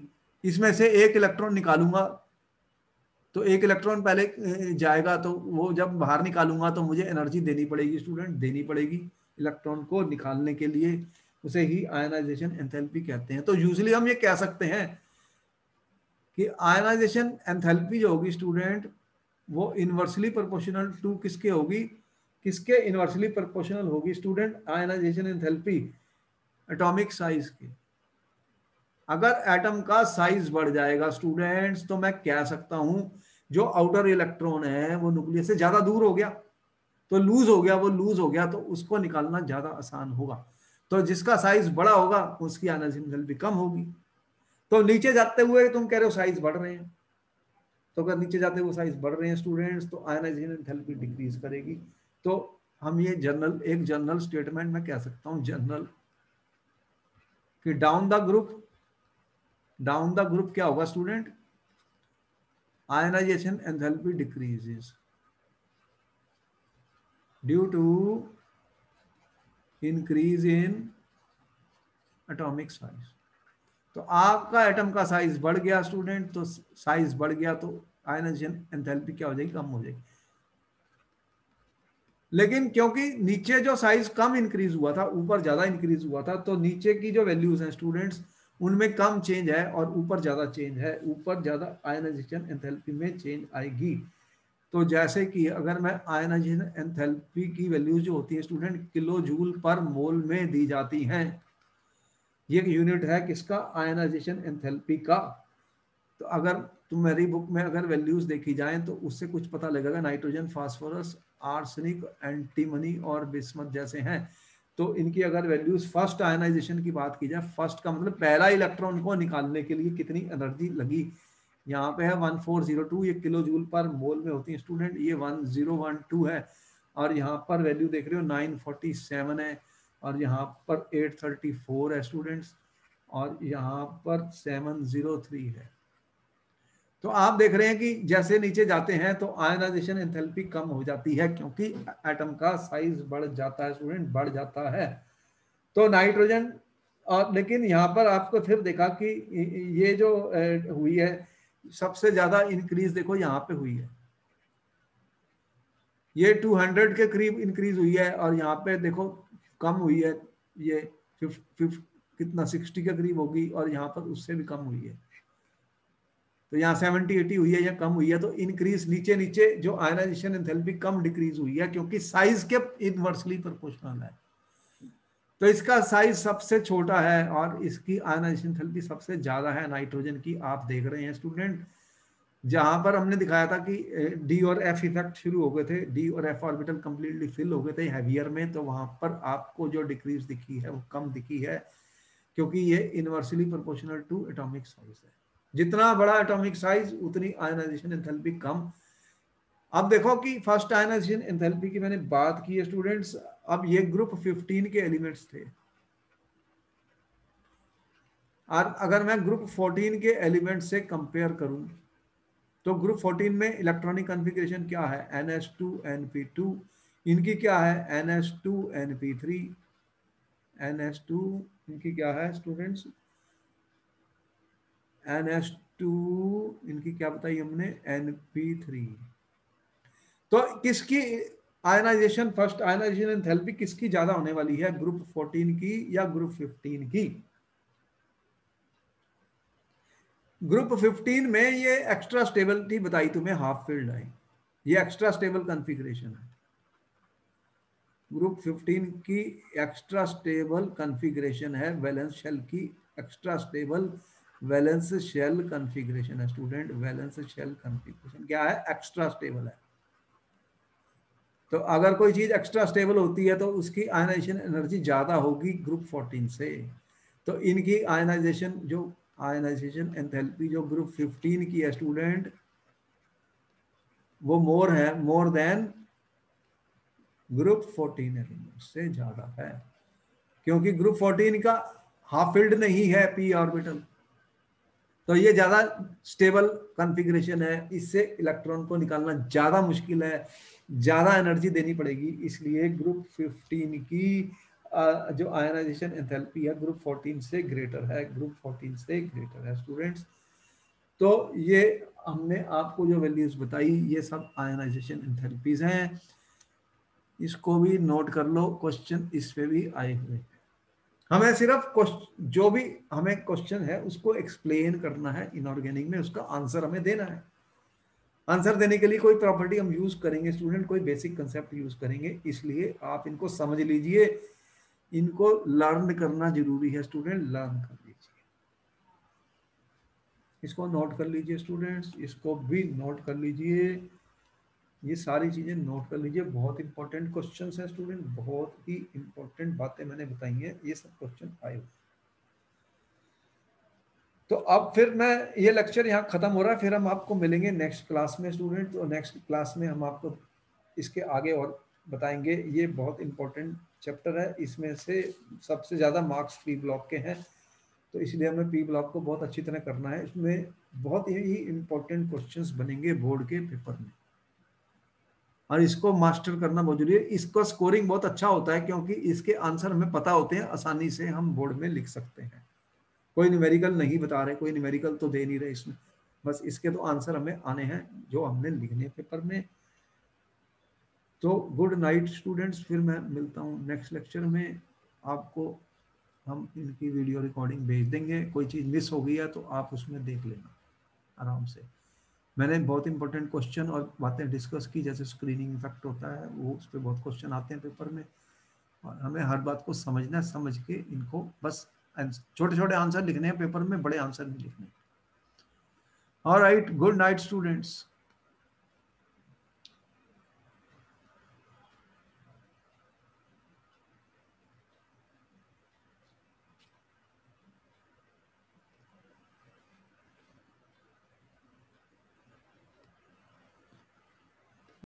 इसमें से एक इलेक्ट्रॉन निकालूंगा तो एक इलेक्ट्रॉन पहले जाएगा, तो वो जब बाहर निकालूंगा तो मुझे एनर्जी देनी पड़ेगी स्टूडेंट, देनी पड़ेगी इलेक्ट्रॉन को निकालने के लिए। उसे ही आयनाइजेशन एंथैल्पी कहते हैं। तो यूजुअली हम ये कह सकते हैं कि आयनाइजेशन एंथैल्पी जो होगी स्टूडेंट, वो इनवर्सली प्रोपोर्शनल टू किसके होगी? किसके इनवर्सली प्रोपोर्शनल होगी student ionization enthalpy? Atomic size के। अगर एटम का साइज बढ़ जाएगा स्टूडेंट्स, तो मैं कह सकता हूं जो आउटर इलेक्ट्रॉन है वो न्यूक्लियस से ज्यादा दूर हो गया, तो लूज हो गया, वो लूज हो गया तो उसको निकालना ज्यादा आसान होगा। तो जिसका साइज बड़ा होगा उसकी आयनाइजेशन एंथैल्पी कम होगी। तो नीचे जाते हुए तुम कह रहे हो साइज बढ़ रहे हैं, तो अगर नीचे जाते हुए साइज बढ़ रहे हैं स्टूडेंट्स, तो आयनाइजेशन एंथैल्पी डिक्रीज करेगी। तो हम ये एक जनरल स्टेटमेंट में कह सकता हूं, जनरल, कि डाउन द ग्रुप क्या होगा student? Ionization enthalpy decreases due to increase in atomic size. तो आपका एटम का साइज बढ़ गया स्टूडेंट, तो साइज बढ़ गया तो आयनाइजेशन एंथैल्पी क्या हो जाएगी? कम हो जाएगी। लेकिन क्योंकि नीचे जो साइज कम इंक्रीज हुआ था, ऊपर ज्यादा इंक्रीज हुआ था, तो नीचे की जो वैल्यूज हैं स्टूडेंट्स, उनमें कम चेंज है और ऊपर ज्यादा चेंज है। ऊपर ज्यादा आयनाइजेशन एंथैल्पी में चेंज आएगी। तो जैसे कि अगर मैं आयनाइजेशन एंथैल्पी की वैल्यूज जो होती है स्टूडेंट, किलो जूल पर मोल में दी जाती हैं। ये एक यूनिट है किसका? आयनाइजेशन एंथैल्पी का। तो अगर मेरी बुक में अगर वैल्यूज देखी जाएं तो उससे कुछ पता लगेगा। नाइट्रोजन, फास्फोरस, आर्सेनिक, एंटीमनी और बिस्मथ जैसे हैं, तो इनकी अगर वैल्यूज फर्स्ट आयनाइजेशन की बात की जाए, फर्स्ट का मतलब पहला इलेक्ट्रॉन को निकालने के लिए कितनी एनर्जी लगी, यहाँ पे है 1402, ये किलो जूल पर मोल में होती है स्टूडेंट। ये 1012 है, और यहाँ पर वैल्यू देख रहे हो 947 है, और यहाँ पर 834 है स्टूडेंट्स, और यहाँ पर 703 है। तो आप देख रहे हैं कि जैसे नीचे जाते हैं तो आयनाइजेशन एंथैल्पी कम हो जाती है, क्योंकि एटम का साइज बढ़ जाता है स्टूडेंट, बढ़ जाता है। तो नाइट्रोजन, और लेकिन यहाँ पर आपको फिर देखा कि ये जो हुई है, सबसे ज्यादा इंक्रीज देखो यहाँ पे हुई है, ये 200 के करीब इंक्रीज हुई है, और यहाँ पे देखो कम हुई है, ये 50 कितना 60 के करीब होगी, और यहाँ पर उससे भी कम हुई है। तो यहाँ 70-80 हुई है या कम हुई है। तो इंक्रीज नीचे नीचे जो आयनाइजेशन एंथैल्पी कम डिक्रीज हुई है, क्योंकि साइज के इनवर्सली प्रोपोर्शनल है। तो इसका साइज सबसे छोटा है और इसकी आयनाइजेशन एंथैल्पी सबसे ज्यादा है नाइट्रोजन की। आप देख रहे हैं स्टूडेंट, जहां पर हमने दिखाया था कि डी और एफ इफेक्ट शुरू हो गए थे, डी और एफ ऑर्बिटल कंप्लीटली फिल हो गए थे हैवियर में, तो वहां पर आपको जो डिक्रीज दिखी है वो कम दिखी है, क्योंकि ये inversely proportional to atomic size है। जितना बड़ा एटॉमिक साइज उतनी आयनाइजेशन एंथैल्पी कम। अब देखो कि फर्स्ट आयनाइजेशन एंथैल्पी की मैंने बात की है स्टूडेंट्स। अब ये ग्रुप 15 के एलिमेंट्स थे, और अगर मैं ग्रुप 14 के एलिमेंट से कंपेयर करूं, तो ग्रुप 14 में इलेक्ट्रॉनिक कॉन्फ़िगरेशन क्या है? NH2 NP2, इनकी क्या है NH2NP3, NH2 इनकी क्या है स्टूडेंट्स, NH2 इनकी क्या बताई हमने NP3। तो किसकी आयनाइजेशन, फर्स्ट आयनाइजेशन एंथैल्पी किसकी ज्यादा होने वाली है, ग्रुप 14 की या ग्रुप 15 की? ग्रुप 15 में ये एक्स्ट्रा स्टेबिलिटी बताई तुम्हें, हाफ फील्ड है, ये एक्स्ट्रा स्टेबल कॉन्फ़िगरेशन है। ग्रुप 15 की एक्स्ट्रा स्टेबल कॉन्फ़िगरेशन है, वैलेंस शेल की extra stable valence shell configuration है स्टूडेंट। वैलेंस शेल कॉन्फ़िगरेशन क्या है, एक्स्ट्रा स्टेबल है। तो अगर कोई चीज एक्स्ट्रा स्टेबल होती है तो उसकी आयनाइजेशन एनर्जी ज्यादा होगी ग्रुप 14 से। तो इनकी आयनाइजेशन एंथैल्पी जो ग्रुप 15 की है स्टूडेंट, वो मोर देन ग्रुप 14 एलिमेंट से ज्यादा है, क्योंकि ग्रुप 14 का हाफ फील्ड नहीं है पी ऑर्बिटल, तो ये ज्यादा स्टेबल कॉन्फ़िगरेशन है, इससे इलेक्ट्रॉन को निकालना ज्यादा मुश्किल है, ज्यादा एनर्जी देनी पड़ेगी। इसलिए ग्रुप 15 की जो आयनाइजेशन एंथैल्पी है ग्रुप 14 से ग्रेटर है, ग्रुप 14 से ग्रेटर है स्टूडेंट्स। तो ये हमने आपको जो वैल्यूज बताई ये सब आयनाइजेशन एंथैल्पीज हैं, इसको भी नोट कर लो, क्वेश्चन इस पे भी आए हुए हैं। हमें सिर्फ जो भी हमें क्वेश्चन है उसको एक्सप्लेन करना है इनऑर्गेनिक में, उसका आंसर हमें देना है। आंसर देने के लिए कोई प्रॉपर्टी हम यूज करेंगे स्टूडेंट, कोई बेसिक कंसेप्ट यूज करेंगे, इसलिए आप इनको समझ लीजिए, इनको लर्न करना जरूरी है स्टूडेंट, लर्न कर लीजिए, इसको नोट कर लीजिए स्टूडेंट्स, इसको भी नोट कर लीजिए, ये सारी चीजें नोट कर लीजिए, बहुत इंपॉर्टेंट क्वेश्चंस हैं स्टूडेंट, बहुत ही इंपॉर्टेंट बातें मैंने बताई हैं, ये सब क्वेश्चन आए हुए। तो अब फिर मैं ये लेक्चर यहाँ खत्म हो रहा है, फिर हम आपको मिलेंगे नेक्स्ट क्लास में स्टूडेंट। तो नेक्स्ट क्लास में हम आपको इसके आगे और बताएंगे, ये बहुत इंपॉर्टेंट चैप्टर है, इसमें से सबसे ज़्यादा मार्क्स पी ब्लॉक के हैं, तो इसलिए हमें पी ब्लॉक को बहुत अच्छी तरह करना है, इसमें बहुत ही इंपॉर्टेंट क्वेश्चंस बनेंगे बोर्ड के पेपर में, और इसको मास्टर करना बहुत जरूरी है। इसका स्कोरिंग बहुत अच्छा होता है क्योंकि इसके आंसर हमें पता होते हैं, आसानी से हम बोर्ड में लिख सकते हैं। कोई न्यूमेरिकल नहीं बता रहे, कोई न्यूमेरिकल तो दे नहीं रहे इसमें, बस इसके तो आंसर हमें आने हैं जो हमने लिखने पेपर में। तो गुड नाइट स्टूडेंट्स, फिर मैं मिलता हूँ नेक्स्ट लेक्चर में, आपको हम इनकी वीडियो रिकॉर्डिंग भेज देंगे, कोई चीज़ मिस हो गई है तो आप उसमें देख लेना आराम से। मैंने बहुत इंपॉर्टेंट क्वेश्चन और बातें डिस्कस की, जैसे स्क्रीनिंग इफेक्ट होता है वो, उस पर बहुत क्वेश्चन आते हैं पेपर में, और हमें हर बात को समझना, समझ के इनको बस छोटे छोटे आंसर लिखने हैं पेपर में, बड़े आंसर नहीं लिखने। Alright, good night students.